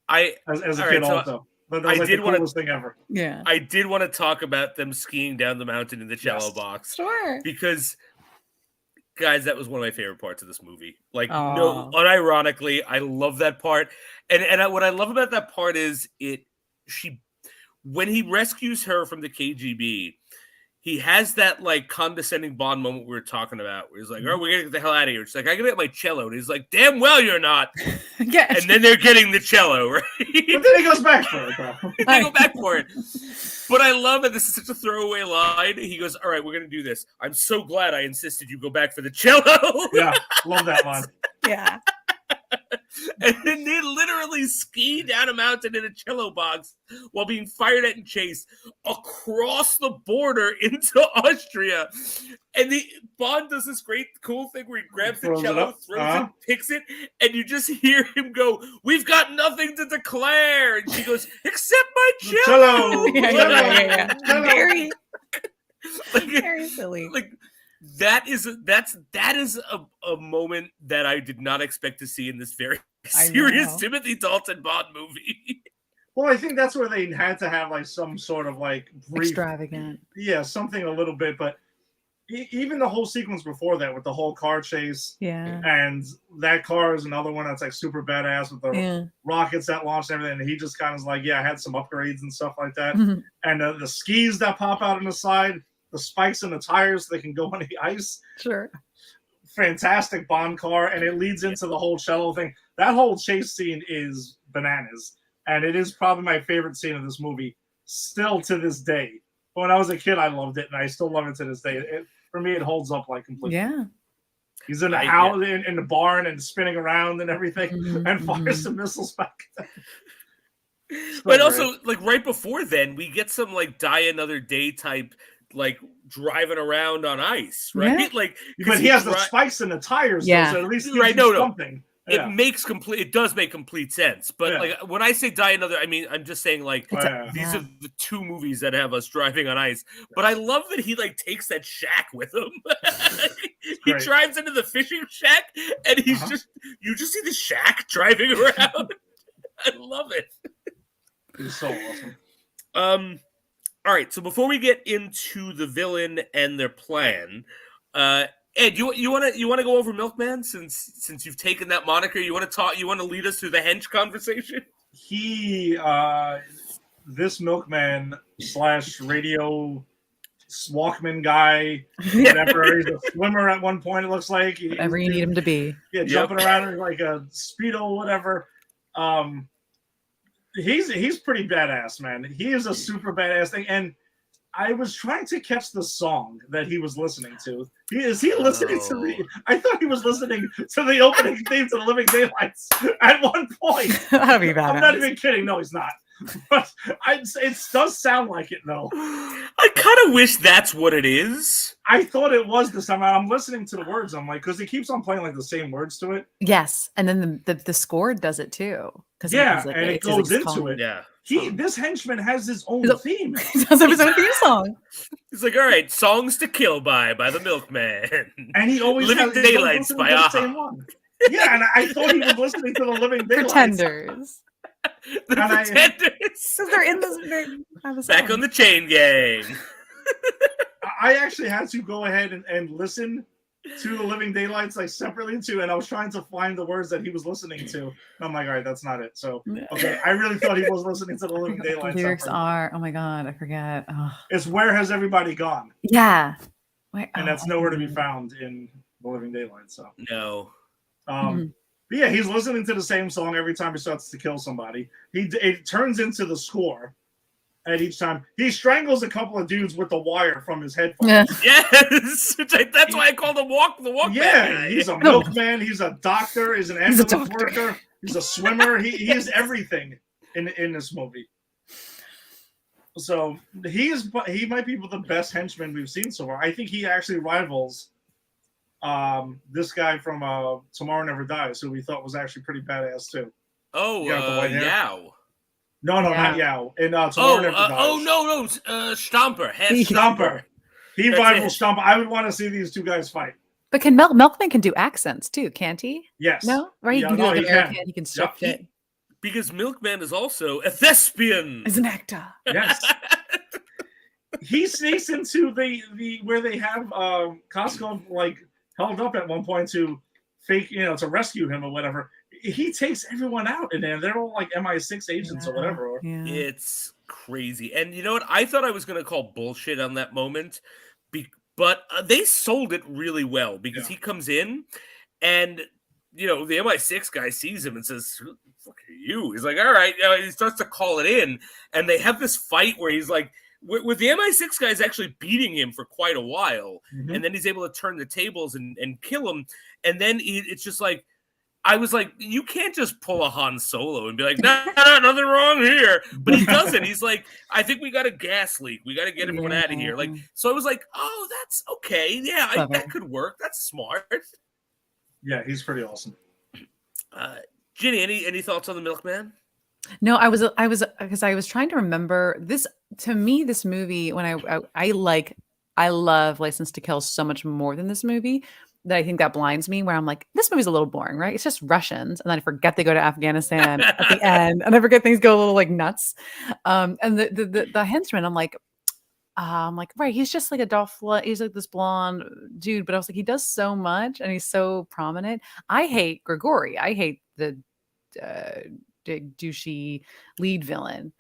as a all kid right, so also. But that was like the coolest thing ever. Yeah. I did want to talk about them skiing down the mountain in the cello box Sure. because Guys, that was one of my favorite parts of this movie. Like, no, Aw. unironically, I love that part. And what I love about that part is when he rescues her from the KGB, he has that like condescending Bond moment we were talking about, where he's like, "Oh, we're gonna get the hell out of here." She's like, "I gotta get my cello," and he's like, "Damn well you're not." Yeah. And then they're getting the cello, right? But then he goes back for it, bro. They go back for it. But I love that this is such a throwaway line. He goes, "All right, we're gonna do this. I'm so glad I insisted you go back for the cello." Yeah, love that line. Yeah. And then they literally ski down a mountain in a cello box while being fired at and chased across the border into Austria. And the Bond does this great cool thing where he grabs the Throws it cello, up. throws it, picks it, and you just hear him go, "We've got nothing to declare." And she goes, "Except my cello." Cello. Yeah. Cello. Very, Like, very silly. like that is a moment that I did not expect to see in this very I serious know. Timothy Dalton Bond movie. Well, I think that's where they had to have like some sort of like brief, Extravagant. yeah, something a little bit. But even the whole sequence before that with the whole car chase, Yeah. and that car is another one that's like super badass with the Yeah. rockets that launch and everything. And he just kind of like, yeah, I had some upgrades and stuff like that. Mhm. And the skis that pop out on the side, the spikes in the tires so they can go on the ice. Sure. Fantastic Bond car, and it leads into the whole cello thing. That whole chase scene is bananas, and it is probably my favorite scene of this movie, still to this day. But when I was a kid, I loved it, and I still love it to this day. For me, it holds up like completely. Yeah. He's in the house, in the barn, and spinning around and everything, Mhm, and fires mhm. some missiles back. But also, like right before then, we get some like Die Another Day type, like driving around on ice, right? Yeah. Like, But he has the spikes in the tires, though, Yeah. so at least gives Right, you no. something. Yeah. It does make complete sense. But Yeah. like when I say Die Another, I mean I'm just saying like Oh, yeah. these Yeah. are the two movies that have us driving on ice. But I love that he like takes that shack with him. He Great. drives into the fishing shack, and he's you just see the shack driving around. I love it. He's so awesome. All right, so before we get into the villain and their plan, Ed, you want to go over Milkman since you've taken that moniker? You want to lead us through the hench conversation? He this milkman / radio Walkman guy, whatever. He's a swimmer at one point, it looks like. Whatever you need him to be. Yeah, jumping around in like a Speedo, whatever. He's pretty badass, man. He is a super badass thing. And I was trying to catch the song that he was listening to. Is he listening to the? I thought he was listening to the opening theme to the Living Daylights at one point. That'd be badass. I'm not even kidding. No, he's not. But it does sound like it, though. I kind of wish that's what it is. I thought it was this time. I'm listening to the words. I'm like, because it keeps on playing like the same words to it. Yes, and then the score does it too. Yeah, and it goes into it. Yeah. This henchman has his own theme. He does have his own theme song. He's like, all right, songs to kill by the Milkman. And he always Living has Daylights by the Aha. same one. Yeah, and I thought he was listening to the Living Daylights. Pretenders. The Pretenders. Because they're in this. Back on the Chain Gang. I actually had to go ahead and listen to the Living Daylights like separately too, and I was trying to find the words that he was listening to. And I'm like, all right, that's not it. So okay, I really thought he was listening to the Living Daylights. The lyrics are, oh my god, I forget. Oh. It's Where Has Everybody Gone? Yeah. Wait, and that's nowhere to be found in the Living Daylights. So no. But yeah, he's listening to the same song every time he starts to kill somebody. It turns into the score at each time. He strangles a couple of dudes with the wire from his headphones. Yeah. Yes, that's why I called him the Walkman. Yeah, he's a milkman. He's a doctor. He's an ambulance worker. He's a swimmer. He is everything in this movie. So he might be the best henchman we've seen so far. I think he actually rivals this guy from Tomorrow Never Dies, who we thought was actually pretty badass too. Oh, Yao. No, not Yao. And Tomorrow Never Dies. No, Stomper. Stomper. He rivals Stomper. I would want to see these two guys fight. But can Milkman can do accents too, can't he? Yes. No? Right? He can do like American. He can shift it. Because Milkman is also a thespian. He's an actor. Yes. He sneaks into the where they have Costco like held up at one point to fake, to rescue him or whatever. He takes everyone out in there. They're all like MI6 agents or whatever. Yeah. It's crazy. And you know what? I thought I was going to call bullshit on that moment, but they sold it really well because he comes in and, the MI6 guy sees him and says, "Who the fuck are you?" He's like, "All right." He starts to call it in, and they have this fight where he's like, with the MI6 guys actually beating him for quite a while, and then he's able to turn the tables and kill him. And then it's just like, I was like, you can't just pull a Han Solo and be like, no, nothing wrong here. But he doesn't. He's like, I think we got a gas leak. We got to get everyone out of here. Like, so I was like, oh, that's okay. Yeah, that could work. That's smart. Yeah, he's pretty awesome. Ginny, any thoughts on the Milkman? No, I was because I was trying to remember this. To me, this movie, when I love License to Kill so much more than this movie, that I think that blinds me, where I'm like, this movie's a little boring, right? It's just Russians. And then I forget they go to Afghanistan at the end, and I forget things go a little like nuts. And the henchman, I'm like, right, he's just like he's like this blonde dude, but I was like, he does so much and he's so prominent. I hate Grigori. I hate the douchey lead villain,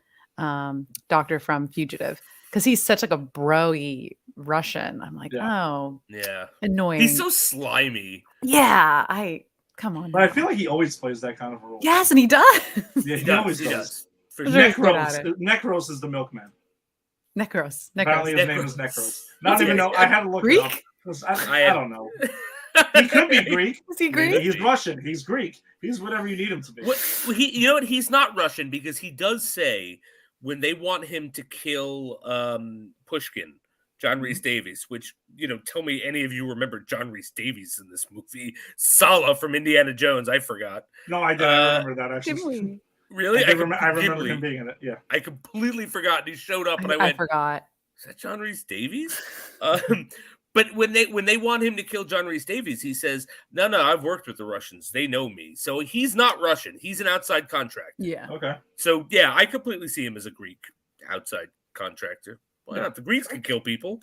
doctor from Fugitive, because he's such like a bro-y Russian. I'm like, oh, yeah, annoying. He's so slimy. Yeah, come on. But I feel like he always plays that kind of role. Yes, and he does. Yeah, he always does. Very Necros is the milkman. Necros. Apparently his name is Necros. Not even know. I had to look Greek? it up. I don't know. He could be Greek. Is he Greek? He's Russian. He's Greek. He's whatever you need him to be. You know what? He's not Russian, because he does say when they want him to kill Pushkin, John Rhys Davies, which, tell me any of you remember John Rhys Davies in this movie. Sala from Indiana Jones. I forgot. No, I did. I remember that actually. Really? I remember him being in it. Yeah. I completely forgot. He showed up and I forgot. Is that John Rhys Davies? But when they want him to kill John Rhys Davies, he says, no, I've worked with the Russians. They know me. So he's not Russian. He's an outside contractor. Yeah. Okay. So, yeah, I completely see him as a Greek outside contractor. Why not? The Greeks can kill people.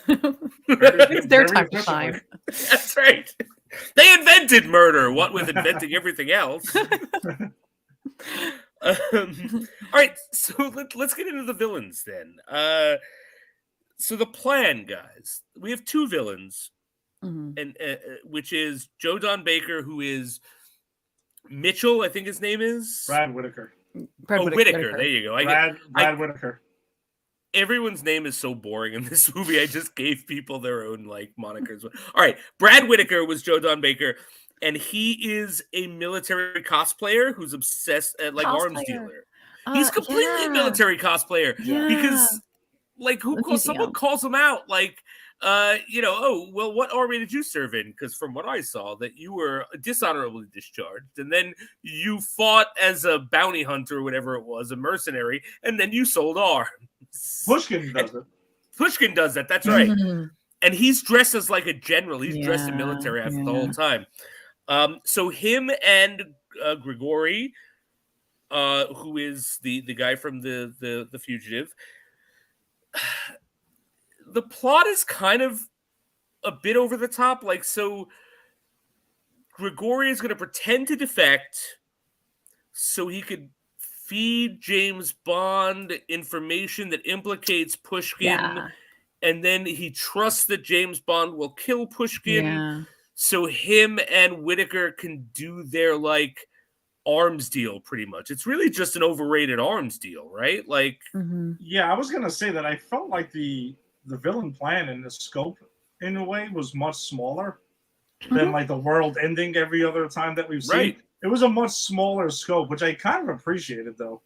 It's their time to shine. That's right. They invented murder, what with inventing everything else. All right, so let's get into the villains then. So the plan, guys, we have two villains, and which is Joe Don Baker, who is Mitchell, I think his name is Brad Whitaker. Whitaker. There you go. Brad Whitaker. Everyone's name is so boring in this movie. I just gave people their own monikers. All right, Brad Whitaker was Joe Don Baker, and he is a military cosplayer who's obsessed arms dealer. He's completely military cosplayer because someone calls him out what army did you serve in? Because from what I saw, that you were dishonorably discharged, and then you fought as a bounty hunter or whatever it was, a mercenary, and then you sold arms. Pushkin does it. Pushkin does that. That's right. And he's dressed as like a general. He's dressed in military outfit the whole time. So him and Grigori, who is the guy from the Fugitive. The plot is kind of a bit over the top. So Grigori is going to pretend to defect so he could feed James Bond information that implicates Pushkin, and then he trusts that James Bond will kill Pushkin, so him and Whitaker can do their arms deal. Pretty much, it's really just an overrated arms deal, right? Yeah, I was gonna say that I felt like the villain plan and the scope in a way was much smaller than the world ending every other time that we've seen. Right. It was a much smaller scope, which I kind of appreciated, though.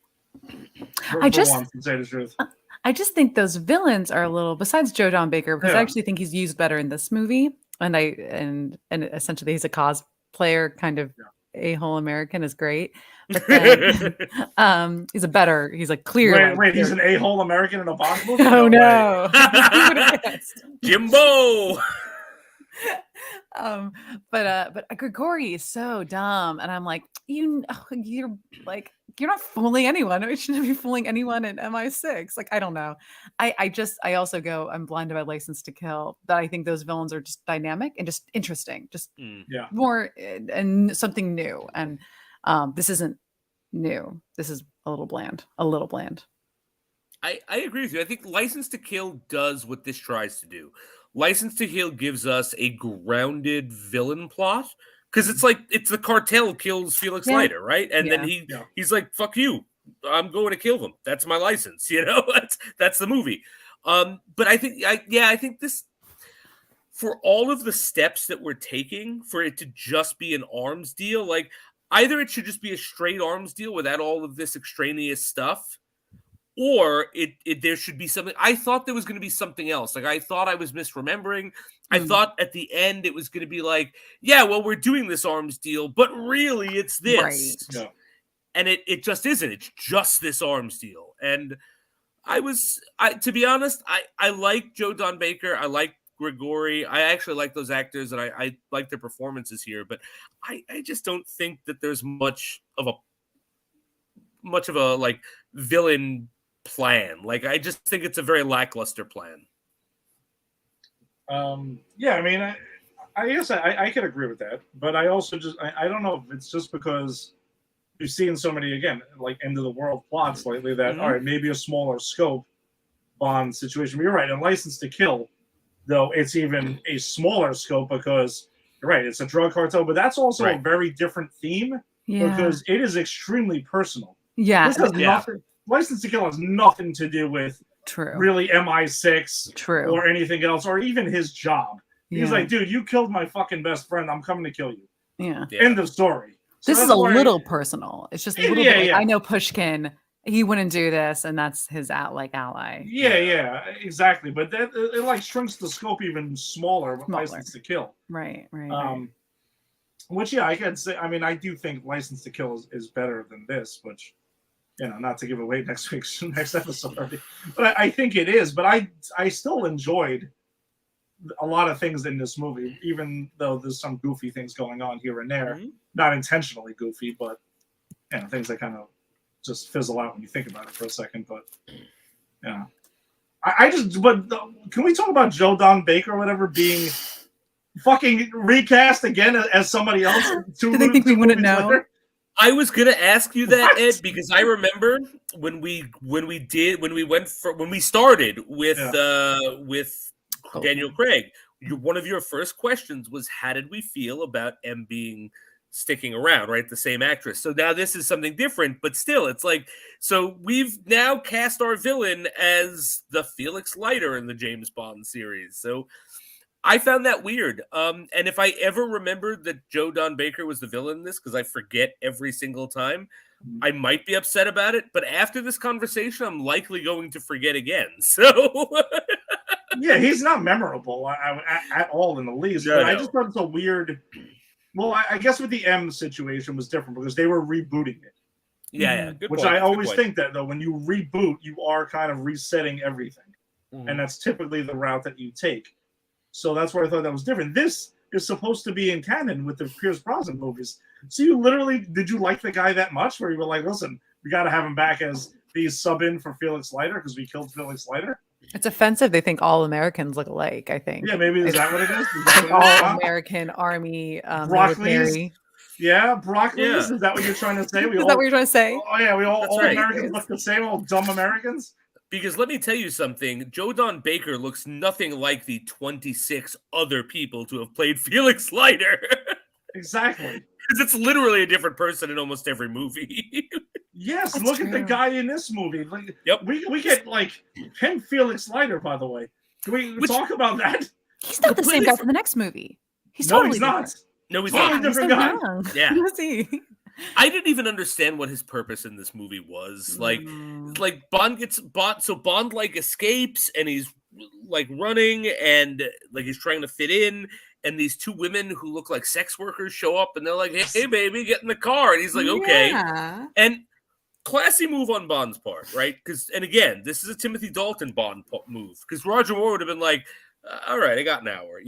To say the truth. I just think those villains are a little, besides Joe Don Baker, because I actually think he's used better in this movie, and essentially he's a cosplayer, kind of a-hole American is great. But then, he's clear. Wait, he's an a-hole American in a Bond movie? Oh no, Jimbo. But Grigori is so dumb, and I'm like, you're like, you're not fooling anyone. You shouldn't be fooling anyone in MI6. Like, I don't know. I also go, I'm blinded by License to Kill. That I think those villains are just dynamic and just interesting, just Yeah. more and something new. And this isn't new. This is a little bland. A little bland. I agree with you. I think License to Kill does what this tries to do. License to Kill gives us a grounded villain plot because it's like it's the cartel kills Felix Yeah. Leiter, right? And then he's like, "Fuck you, I'm going to kill them. That's my license." You know, that's the movie. But I think this, for all of the steps that we're taking, for it to just be an arms deal, like either it should just be a straight arms deal without all of this extraneous stuff, or there should be something. I thought there was going to be something else. Like, I thought I was misremembering. I thought at the end it was going to be like, yeah, well, we're doing this arms deal, but really it's this. Right. Yeah. And it just isn't. It's just this arms deal. And to be honest, I like Joe Don Baker. I like Grigori. I actually like those actors, and I like their performances here. But I just don't think that there's much of a like villain plan. Like, I just think it's a very lackluster plan. Yeah, I mean, I guess I could agree with that, but I also I don't know if it's just because we've seen so many, again, like end of the world plots lately that all right, maybe a smaller scope Bond situation. But you're right, in License to Kill, though, it's even a smaller scope because you're right, it's a drug cartel, but that's also a very different theme because it is extremely personal. Yeah. This has nothing. License to Kill has nothing to do with really MI6 or anything else, or even his job. He's like, dude, you killed my fucking best friend. I'm coming to kill you. Yeah. End of story. So this is a little personal. It's just a little bit. Like, I know Pushkin. He wouldn't do this, and that's his ally. Yeah, exactly. But that it like shrinks the scope even smaller with License to Kill. Right. Which I could say. I mean, I do think License to Kill is better than this, which, you know, not to give away next episode, but I think it is. But I still enjoyed a lot of things in this movie, even though there's some goofy things going on here and there, not intentionally goofy, but you know, things that kind of just fizzle out when you think about it for a second. But yeah, can we talk about Joe Don Baker or whatever being fucking recast again as somebody else? Do they think we wouldn't know? Later? I was gonna ask you that, Ed, because I remember when we started with Daniel Craig, one of your first questions was, how did we feel about M sticking around, right? The same actress. So now this is something different, but still, it's like, so we've now cast our villain as the Felix Leiter in the James Bond series. So I found that weird. And if I ever remembered that Joe Don Baker was the villain in this, because I forget every single time, I might be upset about it. But after this conversation, I'm likely going to forget again. So yeah, he's not memorable at all in the least. No. I just thought it's a weird. Well, I guess with the M situation was different because they were rebooting it. Yeah. Good Which point. I always think that, though, when you reboot, you are kind of resetting everything. And that's typically the route that you take. So that's where I thought that was different. This is supposed to be in canon with the Pierce Brosnan movies. So did you like the guy that much where you were like, listen, we got to have him back as the sub-in for Felix Leiter because we killed Felix Leiter? It's offensive. They think all Americans look alike, I think. Yeah, maybe is that what it is? All American Army military. Yeah, broccoli. Yeah. Is that what you're trying to say? Is that what you're trying to say? Oh, yeah, all Americans look the same, all dumb Americans? Because let me tell you something, Joe Don Baker looks nothing like the 26 other people to have played Felix Leiter. Exactly. Because it's literally a different person in almost every movie. Yes, that's look true. At the guy in this movie. Like, we get like him, Felix Leiter, by the way. Can we talk about that? He's not the same guy from the next movie. He's totally not. No, he's totally not. Different guy. Yeah. Who is he? I didn't even understand what his purpose in this movie was. Like Bond Bond like escapes and he's like running and like he's trying to fit in, and these two women who look like sex workers show up and they're like, "Hey baby, get in the car." And he's like, "Okay." And classy move on Bond's part, right? And again, this is a Timothy Dalton Bond move, because Roger Moore would have been like, all right, I got an hour,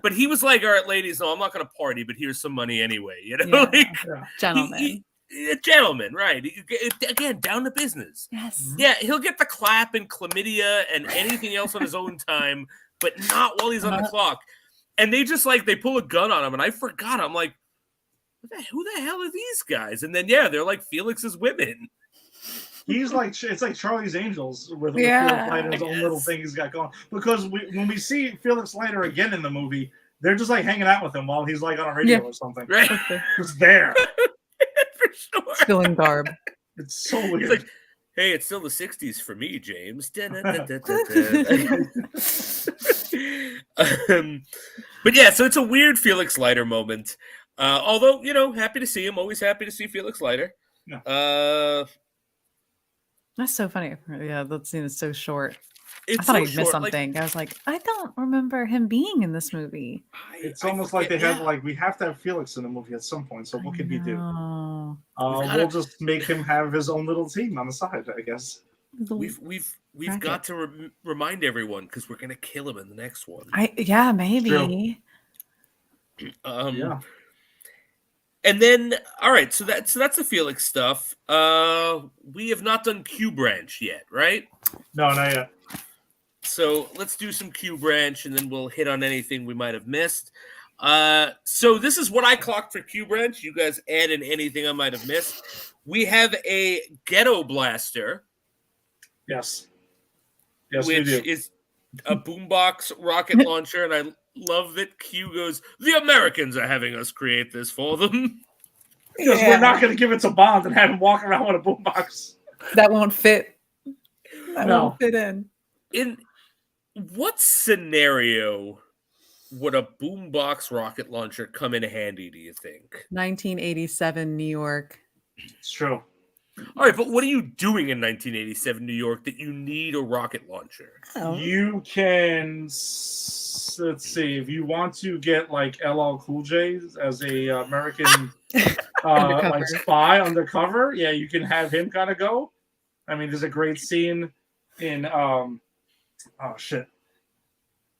but he was like, all right, ladies, no, I'm not going to party, but here's some money anyway, Yeah. Yeah. Gentlemen. A gentleman, right? Again, down to business. Yes. Yeah, he'll get the clap and chlamydia and anything else on his own time, but not while he's on the clock. And they just they pull a gun on him, and I forgot. I'm like, who the hell are these guys? And then they're like Felix's women. He's like, it's like Charlie's Angels with Yeah, Felix Leiter's own little thing he's got going. Because when we see Felix Leiter again in the movie, they're just like hanging out with him while he's like on a radio or something. Right? Just there. For sure. Still in garb. It's so weird. He's like, hey, it's still the 60s for me, James. But yeah, so it's a weird Felix Leiter moment. Although, happy to see him. Always happy to see Felix Leiter. Yeah. That's so funny. Yeah, that scene is so short. It's I thought so I missed short, something. I was like, I don't remember him being in this movie. It's almost like they have we have to have Felix in the movie at some point. So what can we do? We'll just make him have his own little team on the side, I guess. We've got to remind everyone because we're gonna kill him in the next one. Maybe. Yeah. And then, all right, so that's the Felix stuff. We have not done Q Branch yet, right? No, not yet. So let's do some Q Branch, and then we'll hit on anything we might have missed. So this is what I clocked for Q Branch. You guys add in anything I might have missed. We have a Ghetto Blaster. Yes, which we do. is a boombox rocket launcher, and I love that Q goes, the Americans are having us create this for them. Because we're not going to give it to Bond and have him walk around with a boombox. That won't fit. That No. won't fit in. In what scenario would a boombox rocket launcher come in handy, do you think? 1987 New York. It's true. All right, but what are you doing in 1987 New York that you need a rocket launcher? Oh. You can, let's see, if you want to get like LL Cool J as a American like spy undercover, yeah, you can have him kind of go. I mean, there's a great scene in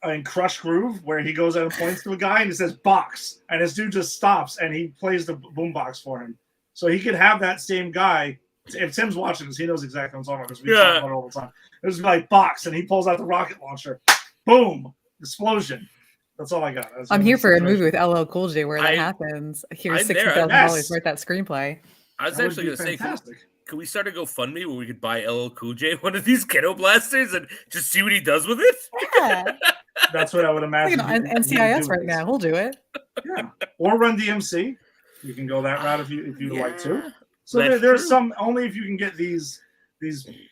in Crush Groove where he goes out and points to a guy and he says box, and this dude just stops and he plays the boombox for him. So he could have that same guy. If Tim's watching this, he knows exactly what I'm talking about because we talk about it all the time. It was like box, and he pulls out the rocket launcher. Boom! Explosion. That's all I got. I'm here for a movie with LL Cool J where that happens. Here's $60,000 write that screenplay. I was actually going to say, can we start a GoFundMe where we could buy LL Cool J one of these Ghetto Blasters and just see what he does with it? Yeah. That's what I would imagine. NCIS right now. We'll do it. Yeah. Or Run DMC. You can go that route if you'd like to. So there's some, only if you can get these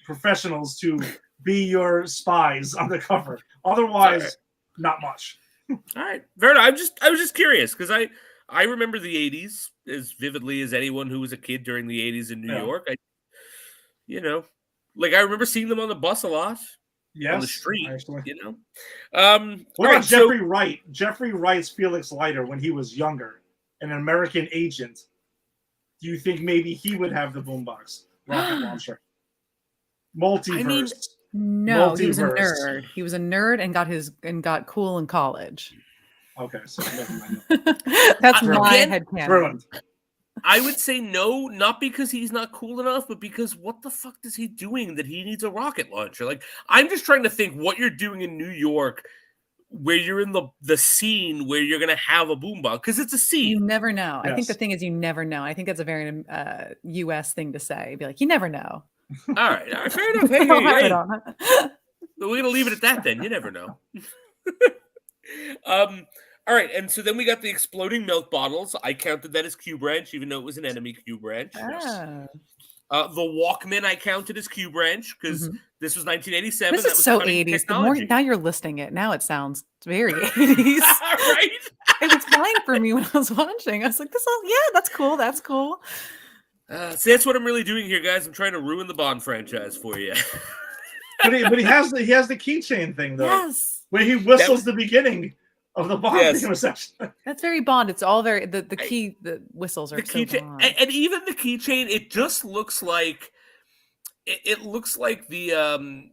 professionals to be your spies undercover. Otherwise, not much. All right, Verna, I was just curious because I remember the 80s as vividly as anyone who was a kid during the 80s in New York. I remember seeing them on the bus a lot. Yes, on the street, actually. What about Jeffrey Wright? Jeffrey Wright's Felix Leiter when he was younger, an American agent. Do you think maybe he would have the boombox rocket launcher? Multiverse. No, he was a nerd. He was a nerd and got cool in college. Okay, so that's my headcanon. I would say no, not because he's not cool enough, but because what the fuck is he doing that he needs a rocket launcher? Like, I'm just trying to think what you're doing in New York where you're in the scene where you're going to have a boombox, because it's a scene. You never know. Yes. I think the thing is you never know. I think that's a very U.S. thing to say. Be like, you never know. All right, fair enough. Hey, we're going to leave it at that then. You never know. All right, and so then we got the exploding milk bottles. I counted that as Q Branch, even though it was an enemy Q Branch. Ah. The Walkman I counted as Q Branch because this was 1987. This is so 80s. The more now you're listing it, now it sounds very 80s. Right? It was fine for me when I was watching. I was like, that's cool. That's cool. So that's what I'm really doing here, guys. I'm trying to ruin the Bond franchise for you. but he has the keychain thing though. Yes. Where he whistles the beginning of the Bond theme section. That's very Bond. It's all very the whistles are the so Bond. And even the keychain, it just looks like It looks like the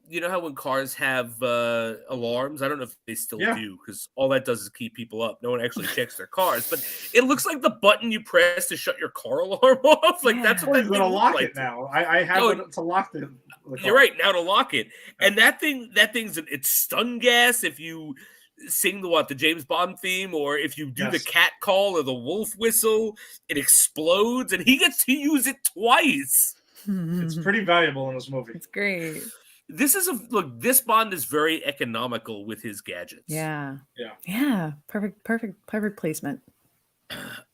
you know how when cars have alarms, I don't know if they still Yeah. do, because all that does is keep people up. No one actually checks their cars, but it looks like the button you press to shut your car alarm off. Like that's what Well, that you're thing gonna looked lock like it now. I have No, it to lock the You're car. right, now to lock it. And that thing's it's stun gas if you sing the James Bond theme, or if you do the Yes. cat call or the wolf whistle, it explodes, and he gets to use it twice. It's pretty valuable in this movie. It's great. This Bond is very economical with his gadgets. Yeah. Yeah. Yeah. Perfect placement.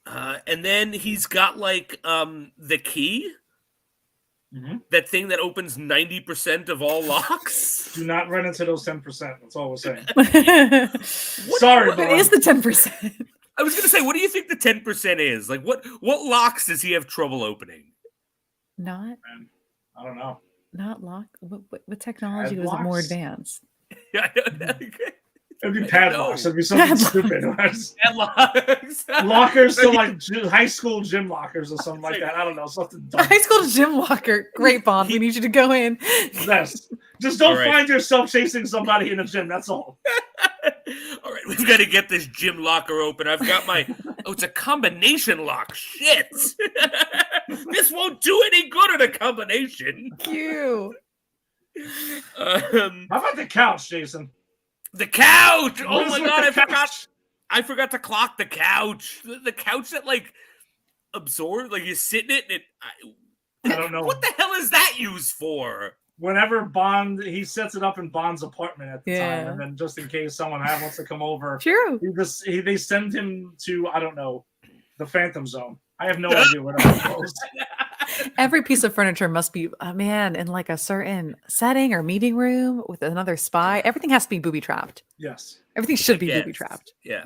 And then he's got the key, Mhm. that thing that opens 90% of all locks. Do not run into those 10%. That's all we're saying. It Sorry, what Bond. is the 10%. I was gonna say, what do you think the 10% is? Like, what locks does he have trouble opening? Not I don't know. lock. What technology was it more Padlocks? advanced? Yeah, I don't know. It'd be don't padlocks. know. It'd be something Padlocks. stupid. Padlocks. Lockers to high school gym lockers or something like that. I don't know. Something dumb. High school gym locker. Great, Bond. We need you to go in. Yes. Just don't All right. find yourself chasing somebody in a gym. That's all. All right, we've got to get this gym locker open. I've got my. Oh, it's a combination lock. Shit. This won't do any good in a combination. You. How about the couch, Jason? The couch. What Oh is my with god, the I forgot. couch? I forgot to clock the couch. The couch that absorbs, you sit in it, and I don't know. What the hell is that used for? Whenever Bond, he sets it up in Bond's apartment at the Yeah. time, and then just in case someone wants to come over, True. they send him to, I don't know, the Phantom Zone. I have no idea where that goes. Every piece of furniture must be, in like a certain setting or meeting room with another spy. Everything has to be booby trapped. Yes. Everything should be Yes. booby trapped. Yeah.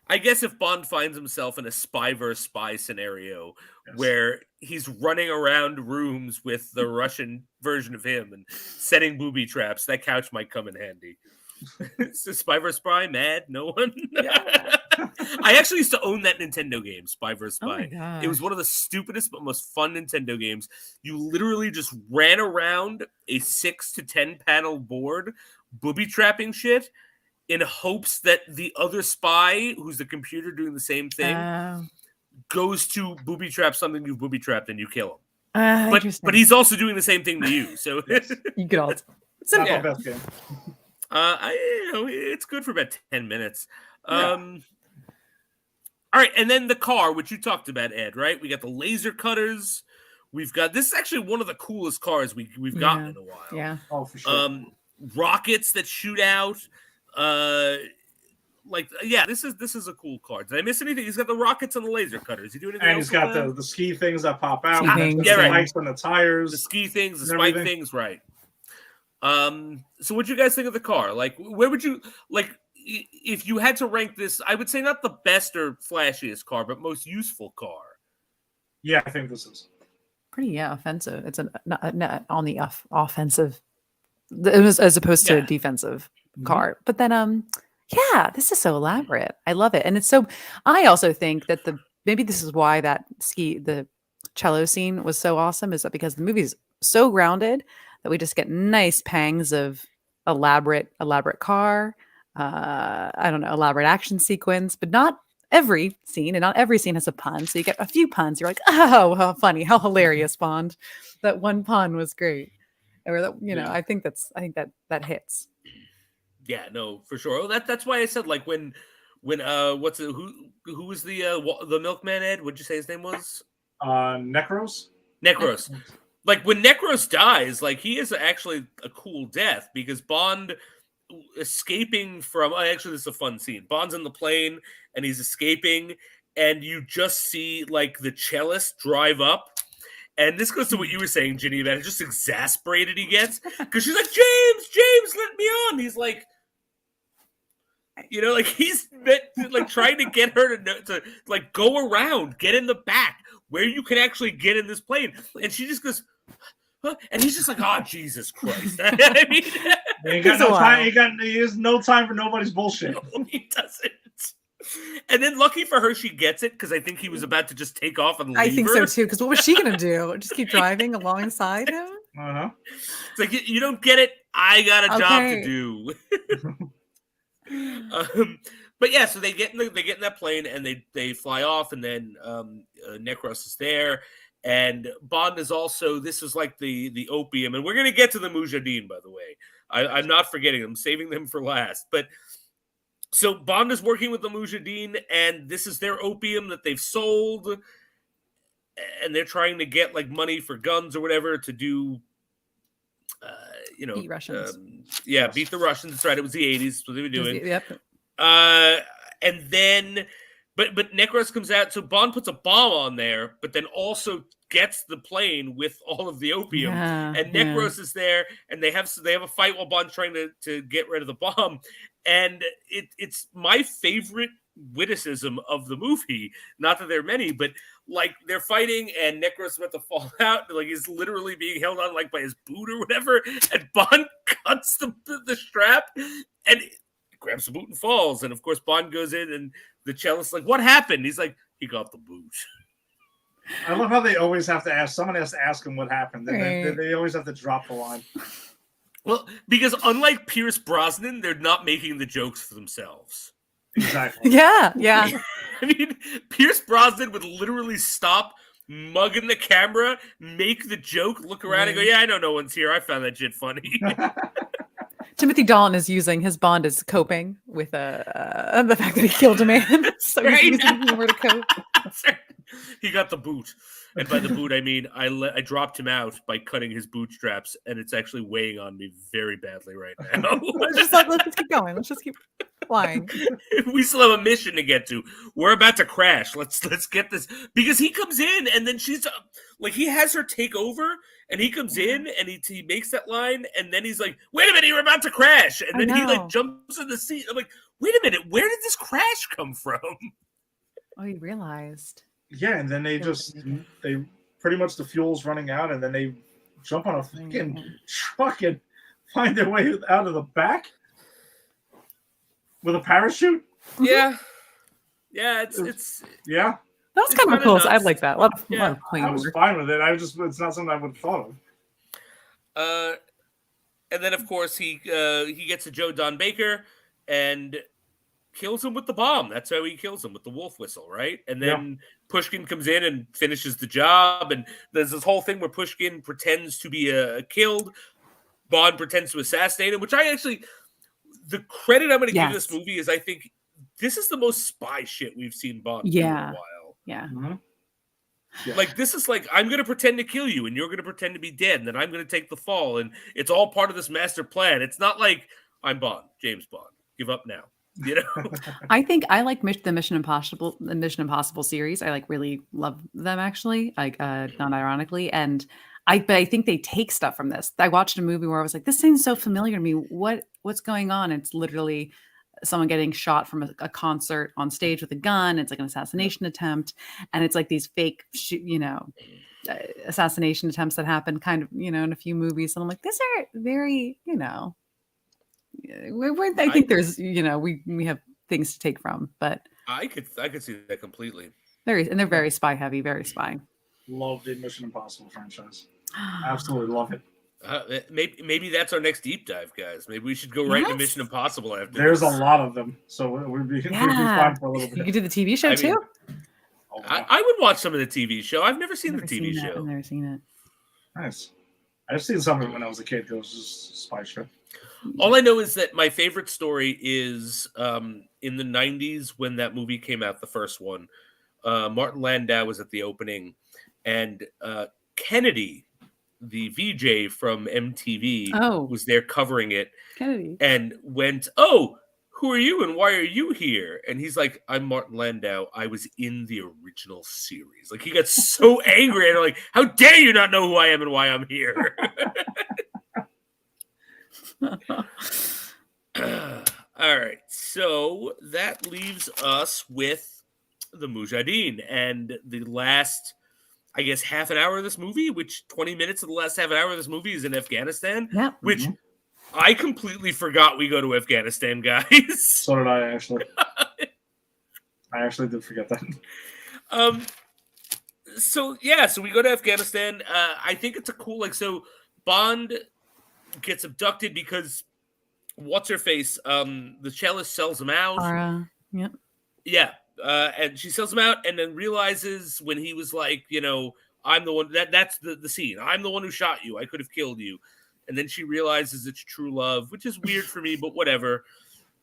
I guess if Bond finds himself in a spy versus spy scenario Yes. where he's running around rooms with the Russian version of him and setting booby traps, that couch might come in handy. So Spy vs. Spy, mad? No one? Yeah. I actually used to own that Nintendo game, Spy vs. Oh my Spy. gosh. It was one of the stupidest but most fun Nintendo games. You literally just ran around a 6 to 10 panel board, booby trapping shit, in hopes that the other spy, who's the computer doing the same thing, goes to booby trap something you've booby trapped and you kill him. But he's also doing the same thing to you. So you could also. Not Yeah. the best game. it's good for about 10 minutes. Yeah. All right, and then the car, which you talked about, Ed, right? We got the laser cutters. We've got this is actually one of the coolest cars we've gotten Yeah. in a while. Yeah. Oh, for sure. Rockets that shoot out. This is a cool car. Did I miss anything? He's got the rockets and the laser cutters. Is he doing anything And else he's got with that? the ski things that pop out. Ski and things. the Yeah, right. spikes on the tires. The ski things, the and spike everything. things, right? So what do you guys think of the car? Where would you if you had to rank this? I would say not the best or flashiest car, but most useful car. Yeah, I think this is. Pretty offensive. It's not on the offensive, as opposed to Yeah. a defensive Mhm. car. But then, this is so elaborate. I love it, and it's so. I also think that maybe this is why the cello scene was so awesome. Is that because the movie's so grounded that we just get nice pangs of elaborate car. I don't know, elaborate action sequence, but not every scene, and not every scene has a pun. So you get a few puns. You're like, oh, how funny, how hilarious, Bond. That one pun was great. Or that, Yeah. I think that hits. Yeah, no, for sure. Oh, that's why I said when who was the milkman, Ed? What'd you say his name was? Necros? Necros. When Necros dies, he is actually a cool death because Bond escaping from. Actually, this is a fun scene. Bond's in the plane and he's escaping, and you just see the cellist drive up. And this goes to what you were saying, Ginny, about how just exasperated he gets because she's like, James, let me on. He's like, he's trying to get her to go around, get in the back where you can actually get in this plane, and she just goes, huh? And he's just like, oh, Jesus Christ! I mean, He ain't got It's a no while. time. He has no time for nobody's bullshit. no, he doesn't. And then, lucky for her, she gets it because I think he was about to just take off and leave I think her. so too. Because what was she gonna do? Just keep driving alongside him? Uh-huh. It's like you don't get it. I got a job to Okay. do. But yeah, so they get in that plane and they fly off, and then Necros is there, and Bond is also. This is like the opium, and we're gonna get to the Mujahideen, by the way. I'm not forgetting them, saving them for last. But so Bond is working with the Mujahideen, and this is their opium that they've sold, and they're trying to get like money for guns or whatever to do. Beat Russians. Beat the Russians. That's right. It was the 80s. That's what they were doing. Yep. And then, but Necros comes out. So Bond puts a bomb on there, but then also gets the plane with all of the opium. Yeah, And Necros is there, and they have a fight while Bond's trying to get rid of the bomb. And it's my favorite witticism of the movie. Not that there are many, but like they're fighting, and Necros is about to fall out. Like he's literally being held on like by his boot or whatever. And Bond cuts the strap and grabs the boot and falls. And of course, Bond goes in, and the cellist's like, "What happened?" He's like, "He got the boot." I love how they always have to ask. Someone has to ask him what happened. Right. They always have to drop the line. Well, because unlike Pierce Brosnan, they're not making the jokes for themselves. Exactly. Yeah. I mean, Pierce Brosnan would literally stop, mugging the camera, make the joke, look around, and go, "Yeah, I know no one's here. I found that shit funny." Timothy Dalton is using his Bond as coping with the fact that he killed a man. So Right. he's using humor to cope. He got the boot. And by the boot, I mean I dropped him out by cutting his bootstraps, and it's actually weighing on me very badly right now. Let's keep going. Let's just keep flying. We still have a mission to get to. We're about to crash. Let's get this, because he comes in, and then she's like, he has her take over, and he comes in, and he makes that line, and then he's like, "Wait a minute, you're about to crash," and then he like jumps in the seat. I'm like, "Wait a minute, where did this crash come from?" Oh, you realized. Yeah, and then they pretty much the fuel's running out, and then they jump on a fucking truck and find their way out of the back with a parachute. Yeah, it's Yeah. That was It's kind of kinda cool. nuts. I like that. A lot of I plane was work. fine with it. It's not something I would have thought of. And then of course he gets to Joe Don Baker and kills him with the bomb. That's how he kills him, with the wolf whistle, right? And then Pushkin comes in and finishes the job. And there's this whole thing where Pushkin pretends to be killed. Bond pretends to assassinate him, which I actually, the credit I'm going to give this movie is I think this is the most spy shit we've seen Bond do in a while. Yeah. Mm-hmm. Yeah. Like, this is like, I'm going to pretend to kill you, and you're going to pretend to be dead, and then I'm going to take the fall, and it's all part of this master plan. It's not like, I'm Bond, James Bond. Give up now. You know? I think I like the Mission Impossible series. I like really love them, actually, like not ironically. And but I think they take stuff from this. I watched a movie where I was like, this seems so familiar to me. What's going on? It's literally someone getting shot from a concert on stage with a gun. It's like an assassination attempt, and it's like these fake assassination attempts that happen kind of, in a few movies. And I'm like, these are very, I think there's, we have things to take from, but I could see that completely. they're very spy heavy, very spy. Love the Mission Impossible franchise. Absolutely love it. Maybe that's our next deep dive, guys. Maybe we should go right to Mission Impossible after. There's this. a lot of them, so we'd be fine for a little bit. You could do the TV show too. I would watch some of the TV show. I've never seen the TV show. I've never seen it. Nice. I've seen some of it when I was a kid. It was just a spy show. All I know is that my favorite story is in the 90s when that movie came out, the first one. Martin Landau was at the opening, and Kennedy, the VJ from MTV, was there covering it. Kennedy. And went, "Oh, who are you and why are you here?" And he's like, "I'm Martin Landau. I was in the original series." Like, he got so angry, and I'm like, "How dare you not know who I am and why I'm here?" All right, so that leaves us with the Mujahideen and the last, I guess, half an hour of this movie, which 20 minutes of the last half an hour of this movie is in Afghanistan, which I completely forgot we go to Afghanistan, guys. So did I, actually. I actually did forget that. So we go to Afghanistan. I think it's a cool, so Bond gets abducted because what's her face? The cellist sells him out. Ara. Yep. Yeah, and she sells him out, and then realizes when he was like, I'm the one that's the scene. I'm the one who shot you. I could have killed you. And then she realizes it's true love, which is weird for me, but whatever.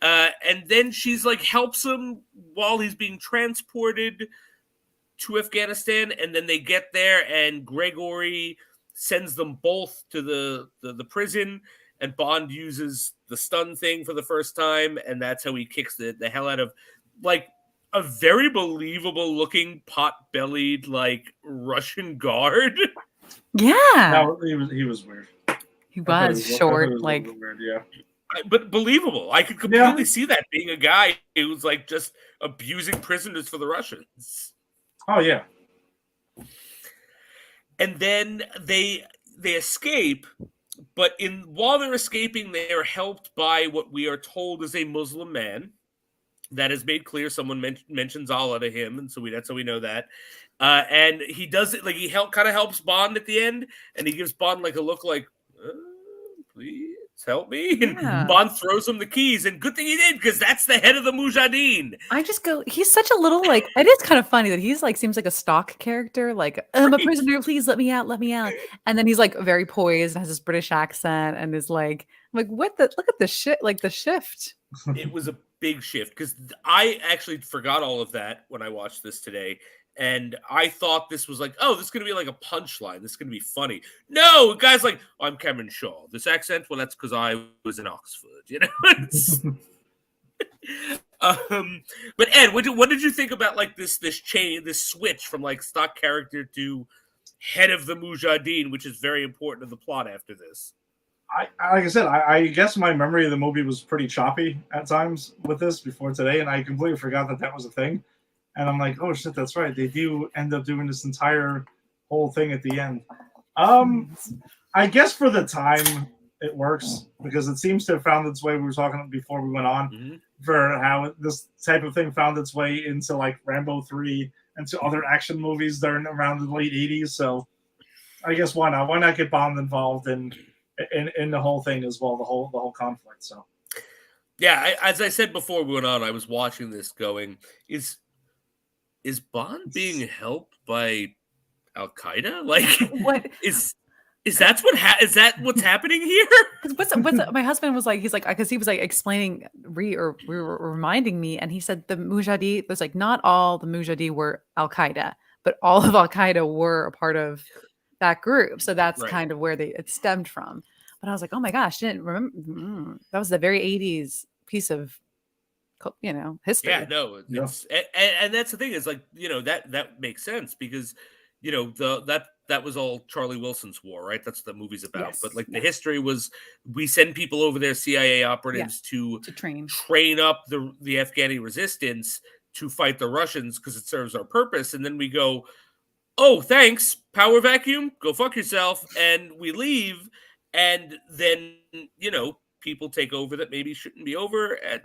And then she's like helps him while he's being transported to Afghanistan, and then they get there, and Gregory sends them both to the prison, and Bond uses the stun thing for the first time, and that's how he kicks the hell out of like a very believable looking pot-bellied like Russian guard. Yeah. No, he was weird. He I thought was he short, he was a like little weird, yeah. But believable. I could completely see that being a guy who's like just abusing prisoners for the Russians. Oh yeah. And then they escape, but while they're escaping, they are helped by what we are told is a Muslim man. That is made clear. Someone mentions Allah to him, and so that's how we know that. And he does it like he kind of helps Bond at the end, and he gives Bond like a look like, please help me. And Bond throws him the keys, and good thing he did, because that's the head of the Mujahideen. I just go, he's such a little like, it is kind of funny that he's like, seems like a stock character, like, I'm a prisoner, please let me out. And then he's like very poised, has this British accent, and is like, look at the shit, like the shift. It was a big shift, because I actually forgot all of that when I watched this today. And I thought this was like, oh, this is going to be like a punchline. This is going to be funny. No, guy's like, I'm Cameron Shaw. This accent, well, that's because I was in Oxford, But Ed, what did you think about like this switch from like stock character to head of the Mujahideen, which is very important to the plot after this? Like I said, I guess my memory of the movie was pretty choppy at times with this before today, and I completely forgot that was a thing. And I'm like, oh shit, that's right. They do end up doing this entire whole thing at the end. I guess for the time it works, because it seems to have found its way. We were talking before we went on for how this type of thing found its way into like Rambo 3 and to other action movies during around the late 80s. So I guess why not? Why not get Bond involved in the whole thing as well, the whole conflict. So yeah, as I said before we went on, I was watching this going, is Bond being helped by Al Qaeda? Like, what is that what's happening here? My husband was like, he's like, because he was like explaining, reminding me, and he said the Mujahideen, there's like not all the Mujahideen were Al Qaeda, but all of Al Qaeda were a part of that group. So that's kind of where it stemmed from. But I was like, oh my gosh, didn't remember. That was the very 80s piece of history. Yeah, no, and that's the thing, is like, that makes sense, because that was all Charlie Wilson's war, right? That's what the movie's about. Yes, but like the history was, we send people over there, CIA operatives, to train up the Afghani resistance to fight the Russians, because it serves our purpose. And then we go, oh, thanks, power vacuum, go fuck yourself, and we leave. And then people take over that maybe shouldn't be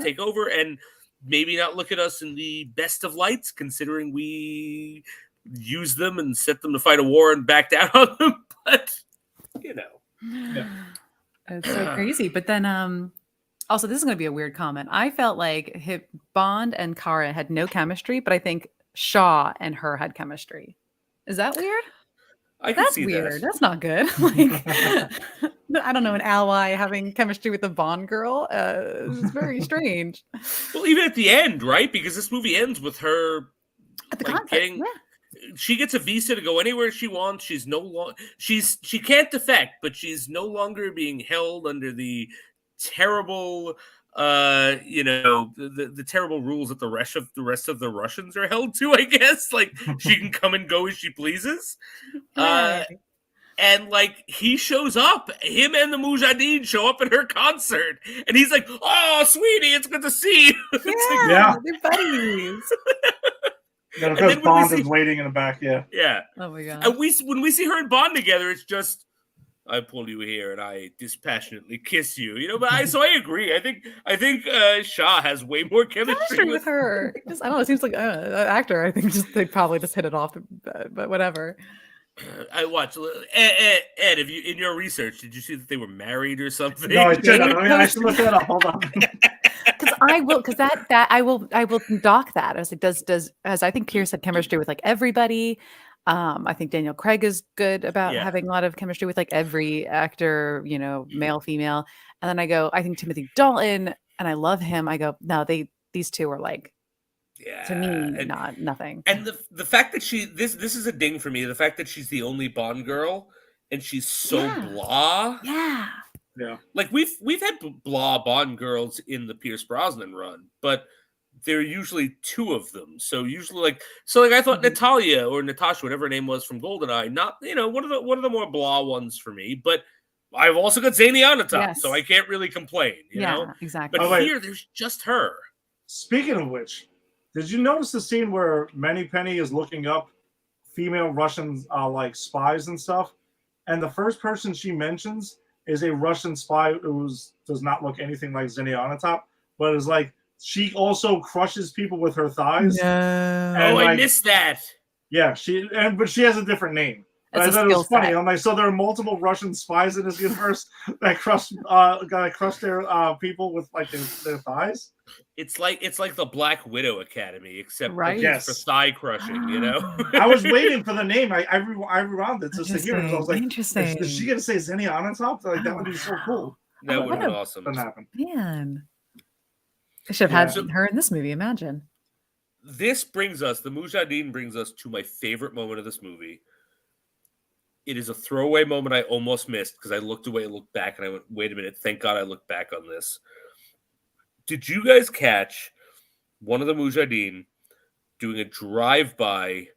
take over, and maybe not look at us in the best of lights, considering we use them and set them to fight a war and back down on them. But it's so crazy. But then also, this is going to be a weird comment. I felt like Bond and Kara had no chemistry, but I think Shaw and her had chemistry. Is that weird? That's weird. That's not good. Like, I don't know, an ally having chemistry with a Bond girl. It's very strange. Well, even at the end, right? Because this movie ends with her at the conference. She gets a visa to go anywhere she wants. She's she can't defect, but she's no longer being held under the terrible the terrible rules that the rest of the Russians are held to, I guess. Like, she can come and go as she pleases. And like, he shows up, him and the Mujahideen show up at her concert, and he's like, oh, sweetie, it's good to see you. Yeah, they're buddies. Because Bond is waiting in the back, yeah. Oh my god. And when we see her and Bond together, it's just, I pull you here and I dispassionately kiss you, but I agree. I think Shaw has way more chemistry with her. I don't know. It seems like an actor. I think they probably just hit it off, but whatever. I watched. Ed, have you in your research? Did you see that they were married or something? No, I did. I should look that up. Hold on. Because I will dock that. I was like, does as I think Pierce had chemistry with like everybody. I think Daniel Craig is good about having a lot of chemistry with like every actor, male, female. And then I go, I think Timothy Dalton, and I love him. I go, no, these two are like, to me, nothing. And the fact that this is a ding for me. The fact that she's the only Bond girl and she's so blah. Yeah. Yeah. Like we've had blah Bond girls in the Pierce Brosnan run, but there are usually two of them. So usually I thought Natalia or Natasha, whatever her name was from GoldenEye, not one of the more blah ones for me, but I've also got Zaini on the top, so I can't really complain. You know exactly. But here, there's just her. Speaking of which, did you notice the scene where Moneypenny is looking up female Russian like spies and stuff, and the first person she mentions is a Russian spy who does not look anything like Zinnia Onatop, but is like she also crushes people with her thighs. No. And, I missed that. Yeah, but she has a different name. I thought it was funny. I'm like, so there are multiple Russian spies in this universe that crush their people with like their thighs. It's like the Black Widow Academy, except yes. for thigh crushing. I was waiting for the name. I rewound it just to hear it. I was like, interesting. Is she gonna say Zinnia Onatop? Like that would be so cool. That would be awesome. Man, I should have had her in this movie. Imagine. This brings us, the Mujahideen brings us to my favorite moment of this movie. It is a throwaway moment I almost missed because I looked away and looked back and I went, wait a minute, thank God I looked back on this. Did you guys catch one of the Mujahideen doing a drive-by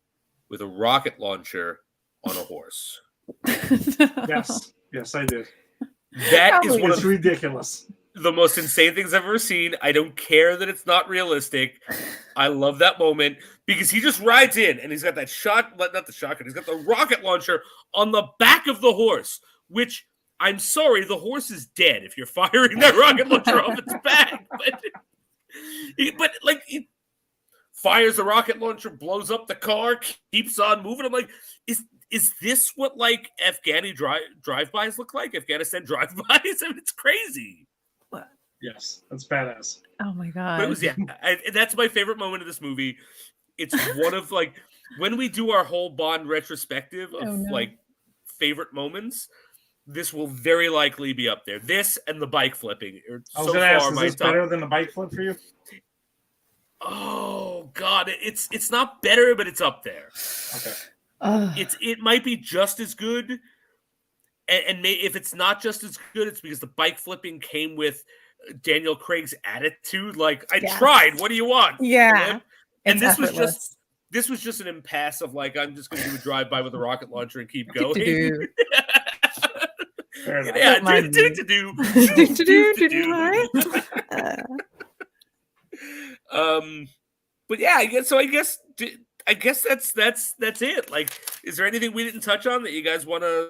with a rocket launcher on a horse? Yes, I did. That is one of ridiculous. The most insane things I've ever seen. I don't care that it's not realistic. I love that moment because he just rides in and he's got that not the shotgun, he's got the rocket launcher on the back of the horse, which I'm sorry, the horse is dead if you're firing that rocket launcher off its back. But he fires the rocket launcher, blows up the car, keeps on moving. I'm like, is this what like Afghani drive-bys look like? Afghanistan drive-bys? I mean, it's crazy. Yes, that's badass. Oh my god! But it was that's my favorite moment of this movie. It's one of like when we do our whole Bond retrospective of like favorite moments. This will very likely be up there. This and the bike flipping. I was going to ask, is this better than the bike flip for you? Oh god, it's not better, but it's up there. Okay. It might be just as good, and if it's not just as good, it's because the bike flipping came with Daniel Craig's attitude. Like, I tried. What do you want? Yeah. And this was just an impasse of like, I'm just going to do a drive by with a rocket launcher and keep going. But yeah, I guess that's it. Like, is there anything we didn't touch on that you guys want to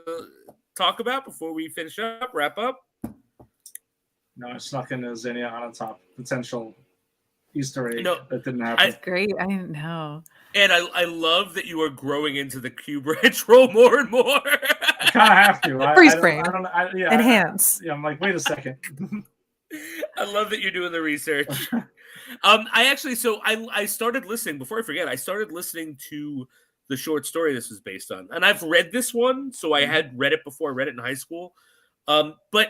talk about before we finish up, wrap up? No, I snuck in a Zinnia Onatop potential Easter egg that didn't happen. That's great. I didn't know. And I love that you are growing into the Cube Ranch role more and more. I kind of have to. Freeze frame. Enhance. I'm like, wait a second. I love that you're doing the research. I started listening, before I forget, I started listening to the short story this is based on. And I've read this one, so I had read it before. I read it in high school. But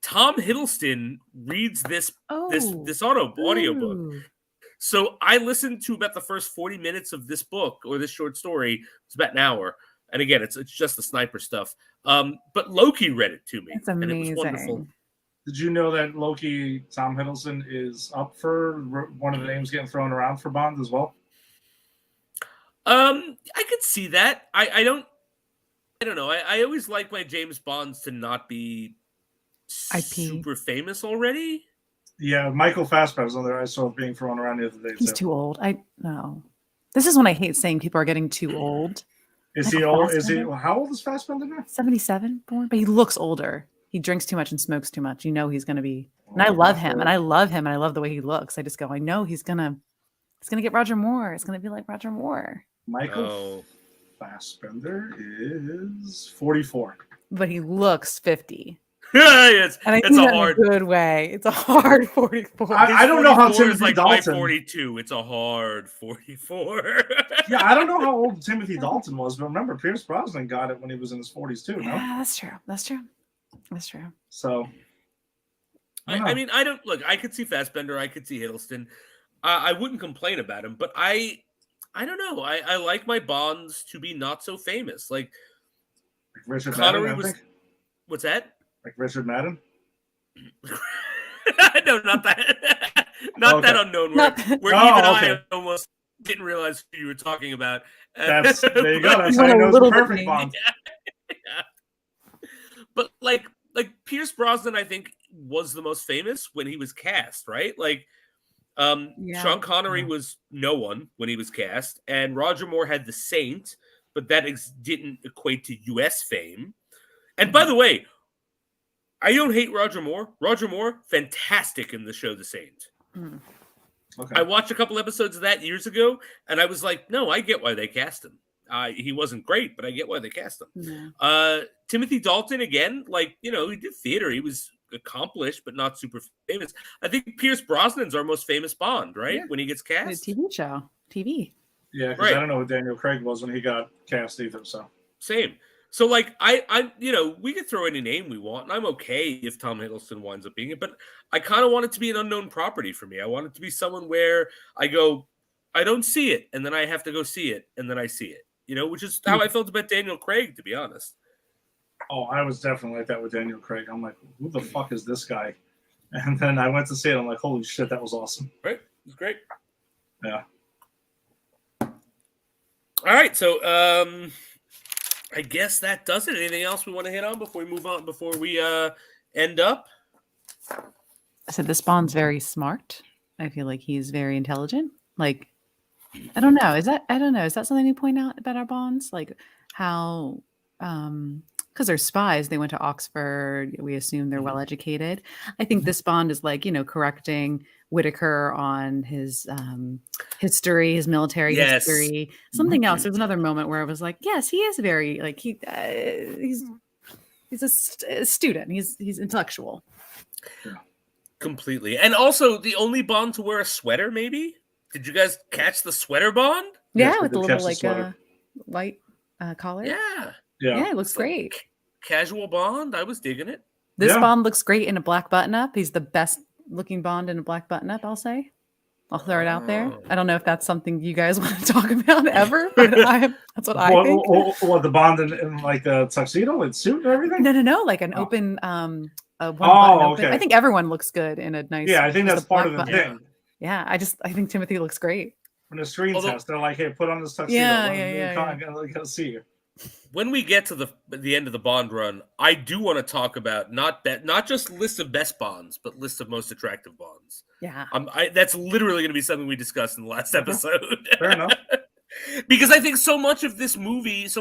Tom Hiddleston reads this audiobook. So I listened to about the first 40 minutes of this book or this short story. It's about an hour. And again, it's just the sniper stuff. But Loki read it to me. That's amazing. And it was wonderful. Did you know that Loki, Tom Hiddleston, is up for one of the names getting thrown around for Bond as well? I could see that. I don't know. I always like my James Bonds to not be super famous already. Yeah, Michael Fassbender was on there. I saw being thrown around the other day. He's too old. I know. This is when I hate saying people are getting too old. Is he old? How old is Fassbender now? 77 born, but he looks older. He drinks too much and smokes too much. You know he's going to be. And I love him, and I love him, and I love the way he looks. I just go, I know he's gonna get Roger Moore. It's gonna be like Roger Moore. Michael Fassbender is 44. but he looks 50. it's And I it's think a that hard. in a good way. It's a hard 44. I don't know how 44 is Timothy like my Dalton. 42. It's a hard 44. Yeah, I don't know how old Timothy Dalton was, but remember, Pierce Brosnan got it when he was in his 40s too. No, Yeah, that's true. That's true. That's true. so I mean, I don't look. I could see Fassbender. I could see Hiddleston. I wouldn't complain about him, but I don't know. I like my Bonds to be not so famous. Like Richard Connery Madden, I was. think. What's that? Like Richard Madden. No, not that. Not that unknown Not- where Oh, even okay. I almost didn't realize who you were talking about. There you go. That's You how went he a knows the little bit perfect mean. Bond. But like Pierce Brosnan, I think was the most famous when he was cast, right? Like, Yeah. Sean Connery Yeah. was no one when he was cast, and Roger Moore had The Saint, but that didn't equate to U.S. fame. And by the way, I don't hate Roger Moore. Roger Moore, fantastic in the show The Saint. Mm. Okay. I watched a couple episodes of that years ago, and I was like, no, I get why they cast him. He wasn't great, but I get why they cast him. Yeah. Timothy Dalton, again, like, he did theater. He was accomplished, but not super famous. I think Pierce Brosnan's our most famous Bond, right? Yeah. When he gets The cast. TV show. TV. Yeah, because Right. I don't know who Daniel Craig was when he got cast either. So Same. So, like, I we could throw any name we want, and I'm okay if Tom Hiddleston winds up being it, but I kind of want it to be an unknown property for me. I want it to be someone where I go, I don't see it, and then I have to go see it, and then I see it. Which is how I felt about Daniel Craig, to be honest. I was definitely like that with Daniel Craig. I'm like, who the fuck is this guy? And then I went to see it. I'm like, holy shit, that was awesome. Right? It was great. Yeah. All right, so I guess that does it. Anything else we want to hit on before we move on? Before we end up? So this Bond's very smart. I feel like he's very intelligent. Like, I don't know. Is that something you point out about our Bonds? Like how, because they're spies, they went to Oxford. We assume they're well educated. I think this Bond is like, correcting Whitaker on his history, his military Yes. history. Something else. There's another moment where I was like, yes, he is very like he's a student. He's intellectual. Completely. And also, the only Bond to wear a sweater, maybe? Did you guys catch the sweater Bond? Yeah, Yes, we with the did little catch the like sweater. white collar. Yeah. Yeah, it looks It's like great. Casual Bond. I was digging it. This Yeah. Bond looks great in a black button-up. He's the best looking Bond in a black button-up, I'll say. I'll throw it out there. Oh. I don't know if that's something you guys want to talk about ever, but that's what I think. What the Bond in like a tuxedo and suit and everything? No, like an Oh. open one Oh, button open. okay. I think everyone looks good in a nice. Yeah, I think just that's a part black of the button. thing. Yeah, I think Timothy looks great. When the screen Although- test, they're like, "Hey, put on this tuxedo. Yeah, I gotta see you." When we get to the end of the Bond run, I do want to talk about not just list of best Bonds, but list of most attractive Bonds. Yeah. That's literally going to be something we discussed in the last episode. Fair enough. Because I think so much of these movies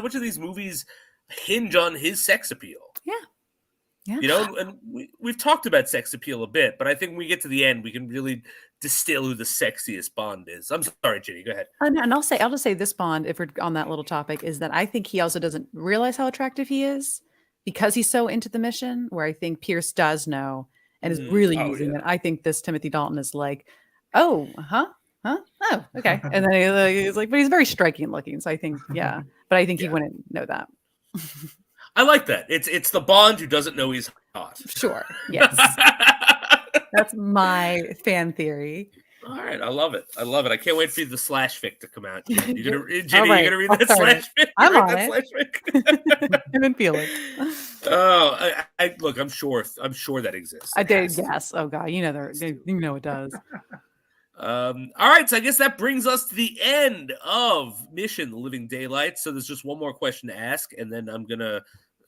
hinge on his sex appeal. Yeah. And we've talked about sex appeal a bit, but I think when we get to the end, we can really distill who the sexiest Bond is. I'm sorry, Ginny, go ahead. And I'll just say this Bond, if we're on that little topic, is that I think he also doesn't realize how attractive he is because he's so into the mission, where I think Pierce does know and is really using it. I think this Timothy Dalton is like, oh, okay. And then he's like, but he's very striking looking. So I think, yeah. But I think he wouldn't know that. I like that. It's the Bond who doesn't know he's hot. Sure. Yes. That's my fan theory. All right, I love it. I can't wait for the slash fic to come out. Ginny, you All gonna right, read I'll that start slash fic? I'm You read on that it. slash fic? I didn't feel it. Oh, I look. I'm sure that exists. I It did. has to. Yes. Oh God. You know it does. All right, so I guess that brings us to the end of Mission: The Living Daylights. So there's just one more question to ask, and then I'm gonna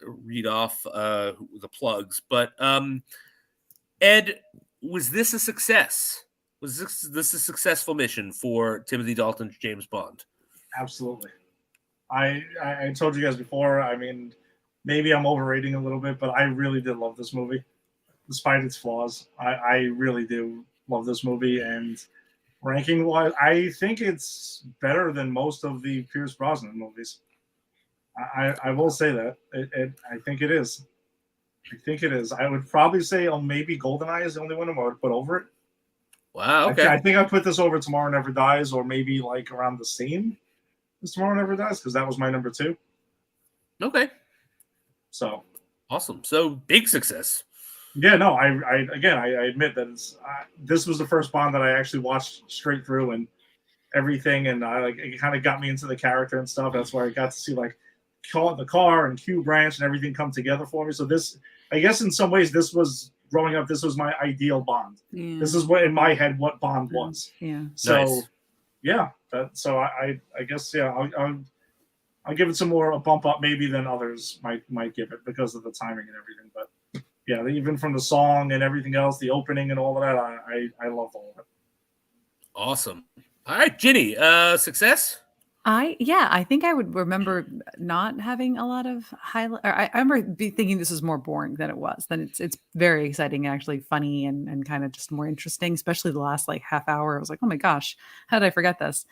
read off the plugs. But Ed, was this a success? Was this a successful mission for Timothy Dalton's James Bond? Absolutely. I told you guys before. I mean, maybe I'm overrating a little bit, but I really did love this movie, despite its flaws. I really do love this movie, and ranking wise, I think it's better than most of the Pierce Brosnan movies. I will say that I think it is. I think it is. I would probably say maybe GoldenEye is the only one I would put over it. Wow. I Okay. think I put this over Tomorrow Never Dies, or maybe like around the same as Tomorrow Never Dies, because that was my number 2. Okay. So Awesome. So big success. yeah, no, I admit that this was the first Bond that I actually watched straight through and everything, and it kind of got me into the character and stuff. That's where I got to see like the car and Q Branch and everything come together for me. So this, I guess, in some ways, this was growing up. This was my ideal Bond. Yeah. This is what in my head what Bond was. Yeah. So Nice. yeah, I guess I'll give it some more a bump up maybe than others might give it because of the timing and everything. But yeah, even from the song and everything else, the opening and all of that, I love all of it. Awesome. All right, Ginny. Success. I think I would remember not having a lot of highlight. I remember thinking this was more boring than it was. Then it's very exciting and actually funny and kind of just more interesting. Especially the last like half hour. I was like, oh my gosh, how did I forget this?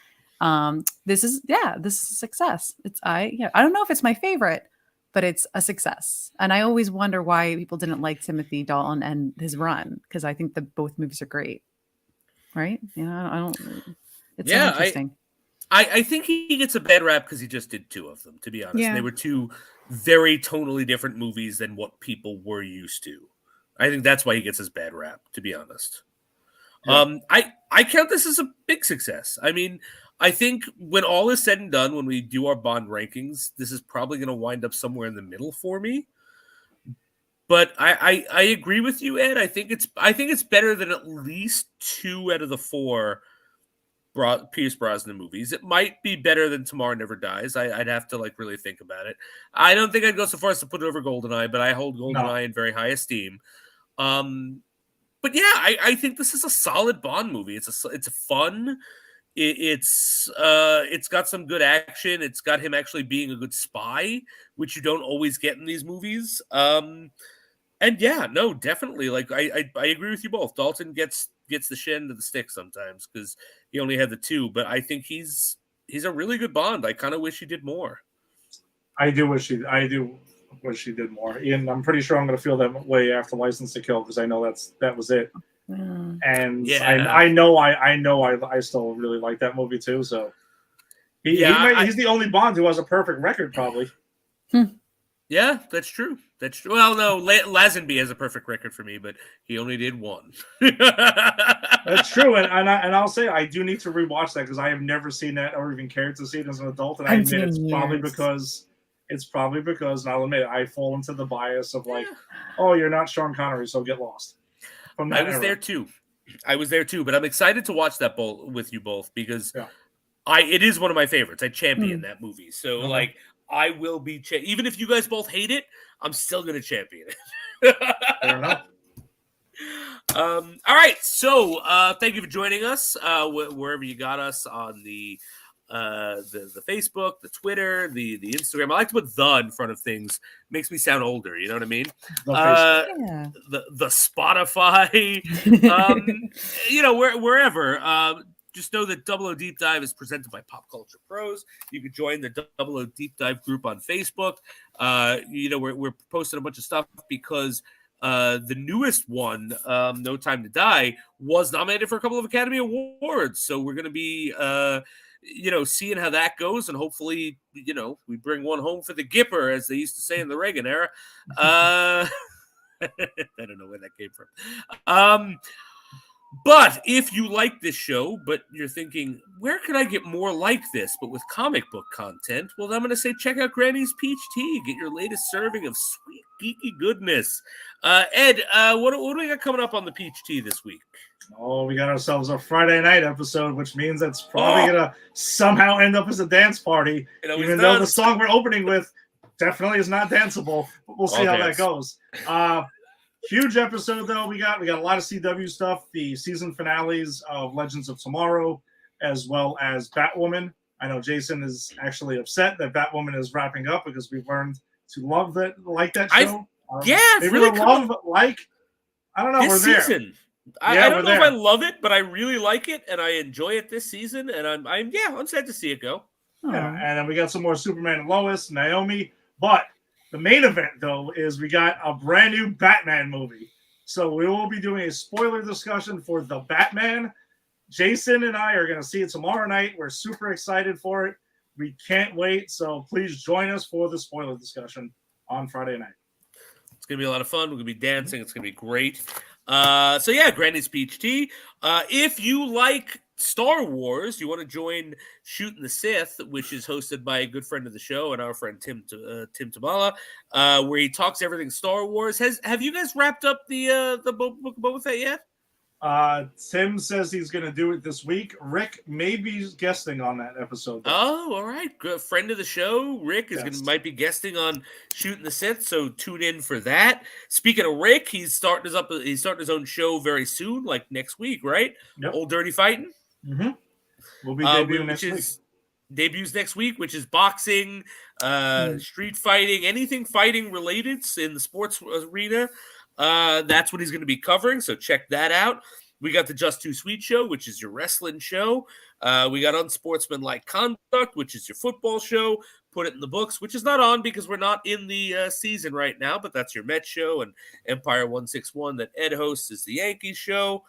This is a success. I don't know if it's my favorite, but it's a success. And I always wonder why people didn't like Timothy Dalton and his run, because I think both movies are great. Right? I don't. It's so interesting. I think he gets a bad rap because he just did 2 of them, to be honest. Yeah. They were 2 very tonally different movies than what people were used to. I think that's why he gets his bad rap, to be honest. Yeah. I count this as a big success. I mean, I think when all is said and done, when we do our Bond rankings, this is probably going to wind up somewhere in the middle for me. But I agree with you, Ed. I think it's better than at least 2 out of the 4 Pierce Brosnan movies. It might be better than Tomorrow Never Dies. I'd have to really think about it. I don't think I'd go so far as to put it over GoldenEye, but I hold GoldenEye in very high esteem. But yeah, I think this is a solid Bond movie. It's fun. It's got some good action. It's got him actually being a good spy, which you don't always get in these movies. And yeah, no, definitely. I agree with you both. Dalton gets the shit end of the stick sometimes because he only had the 2, but I think he's a really good Bond. I kind of wish he did more. I do wish he did more. And I'm pretty sure I'm going to feel that way after License to Kill because I know that was it. And yeah. I know I still really like that movie too. So he's the only Bond who has a perfect record, probably. Yeah, that's true. That's true. Well, no, Lazenby has a perfect record for me, but he only did 1. That's true, and I'll say I do need to rewatch that because I have never seen that or even cared to see it as an adult, and I admit it's probably because, and I'll admit I fall into the bias of oh, you're not Sean Connery, so get lost. I was there too, but I'm excited to watch that with you both because it is one of my favorites. I champion that movie, so I will be even if you guys both hate it, I'm still going to champion it. Fair enough. All right, so thank you for joining us wherever you got us on the Facebook, the Twitter, the Instagram. I like to put "the" in front of things; makes me sound older. You know what I mean? The Spotify, wherever. Just know that Double O Deep Dive is presented by Pop Culture Pros. You can join the Double O Deep Dive group on Facebook. We're posting a bunch of stuff because the newest one, No Time to Die, was nominated for a couple of Academy Awards. So we're going to be, seeing how that goes. And hopefully, we bring one home for the Gipper, as they used to say in the Reagan era. I don't know where that came from. But if you like this show, but you're thinking, where could I get more like this, but with comic book content? Well, I'm going to say check out Granny's Peach Tea. Get your latest serving of sweet, geeky goodness. Ed, what do we got coming up on the Peach Tea this week? Oh, we got ourselves a Friday night episode, which means it's probably going to somehow end up as a dance party, even though the song we're opening with definitely is not danceable. But we'll see how that goes. Huge episode, though. We got a lot of CW stuff, the season finales of Legends of Tomorrow, as well as Batwoman. I know Jason is actually upset that Batwoman is wrapping up because we've learned to like that show. It's really I don't know. This we're season. There. I don't know if I love it, but I really like it, and I enjoy it this season. And I'm sad to see it go. Yeah, and then we got some more Superman and Lois, Naomi. But the main event, though, is we got a brand new Batman movie. So we will be doing a spoiler discussion for The Batman. Jason and I are going to see it tomorrow night. We're super excited for it. We can't wait. So please join us for the spoiler discussion on Friday night. It's going to be a lot of fun. We're going to be dancing. It's going to be great. So yeah, Granny's Peach Tea. If you like Star Wars, you want to join Shooting the Sith, which is hosted by a good friend of the show and our friend Tim Tamala, where he talks everything Star Wars. Have you guys wrapped up the Book of Boba Fett yet? Tim says he's going to do it this week. Rick may be guesting on that episode. Oh, all right. Good friend of the show, Rick might be guesting on Shooting the Sith, so tune in for that. Speaking of Rick, he's starting his own show very soon, like next week, right? Yep. Old Dirty Fighting. Mm-hmm. We'll be debuting next week. Debuts next week, which is boxing, street fighting, anything fighting related in the sports arena. That's what he's going to be covering, so check that out. We got the Just Too Sweet show, which is your wrestling show. We got Unsportsmanlike Conduct, which is your football show. Put It in the Books, which is not on because we're not in the season right now, but that's your Mets show. And Empire 161 that Ed hosts is the Yankees show.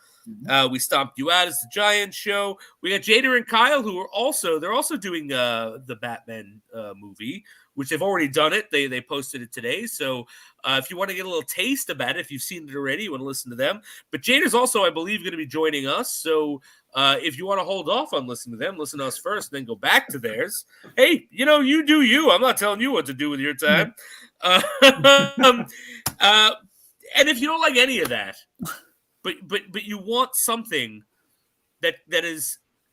We Stomped You Out as the Giants show. We got Jada and Kyle, who are also doing the Batman movie, which they've already done it. They posted it today. So if you want to get a little taste about it, if you've seen it already, you want to listen to them. But Jada's also, I believe, going to be joining us. So if you want to hold off on listening to them, listen to us first, and then go back to theirs. Hey, you do you. I'm not telling you what to do with your time. And if you don't like any of that, but you want something that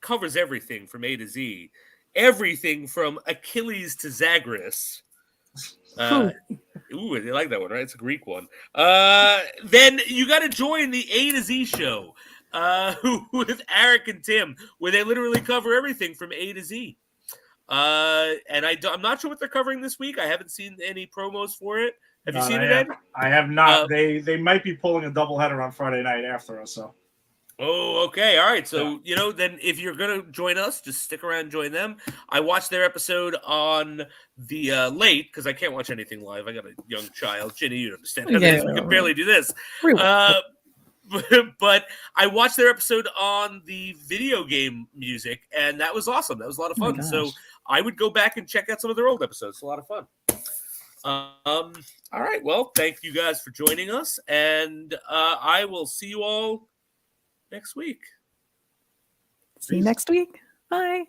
covers everything from A to Z, everything from Achilles to Zagreus. Ooh, they like that one, right? It's a Greek one. Then you got to join the A to Z show with Eric and Tim, where they literally cover everything from A to Z. And I'm not sure what they're covering this week. I haven't seen any promos for it. Have you seen it, Ed? I have not. They might be pulling a doubleheader on Friday night after us. So. Oh, okay. All right. So, then if you're going to join us, just stick around and join them. I watched their episode on the late because I can't watch anything live. I got a young child. Ginny, you understand how this. We can barely do this. But I watched their episode on the video game music, and that was awesome. That was a lot of fun. So I would go back and check out some of their old episodes. It's a lot of fun. All right. Well, thank you guys for joining us, and I will see you all next week. See you next week. Bye.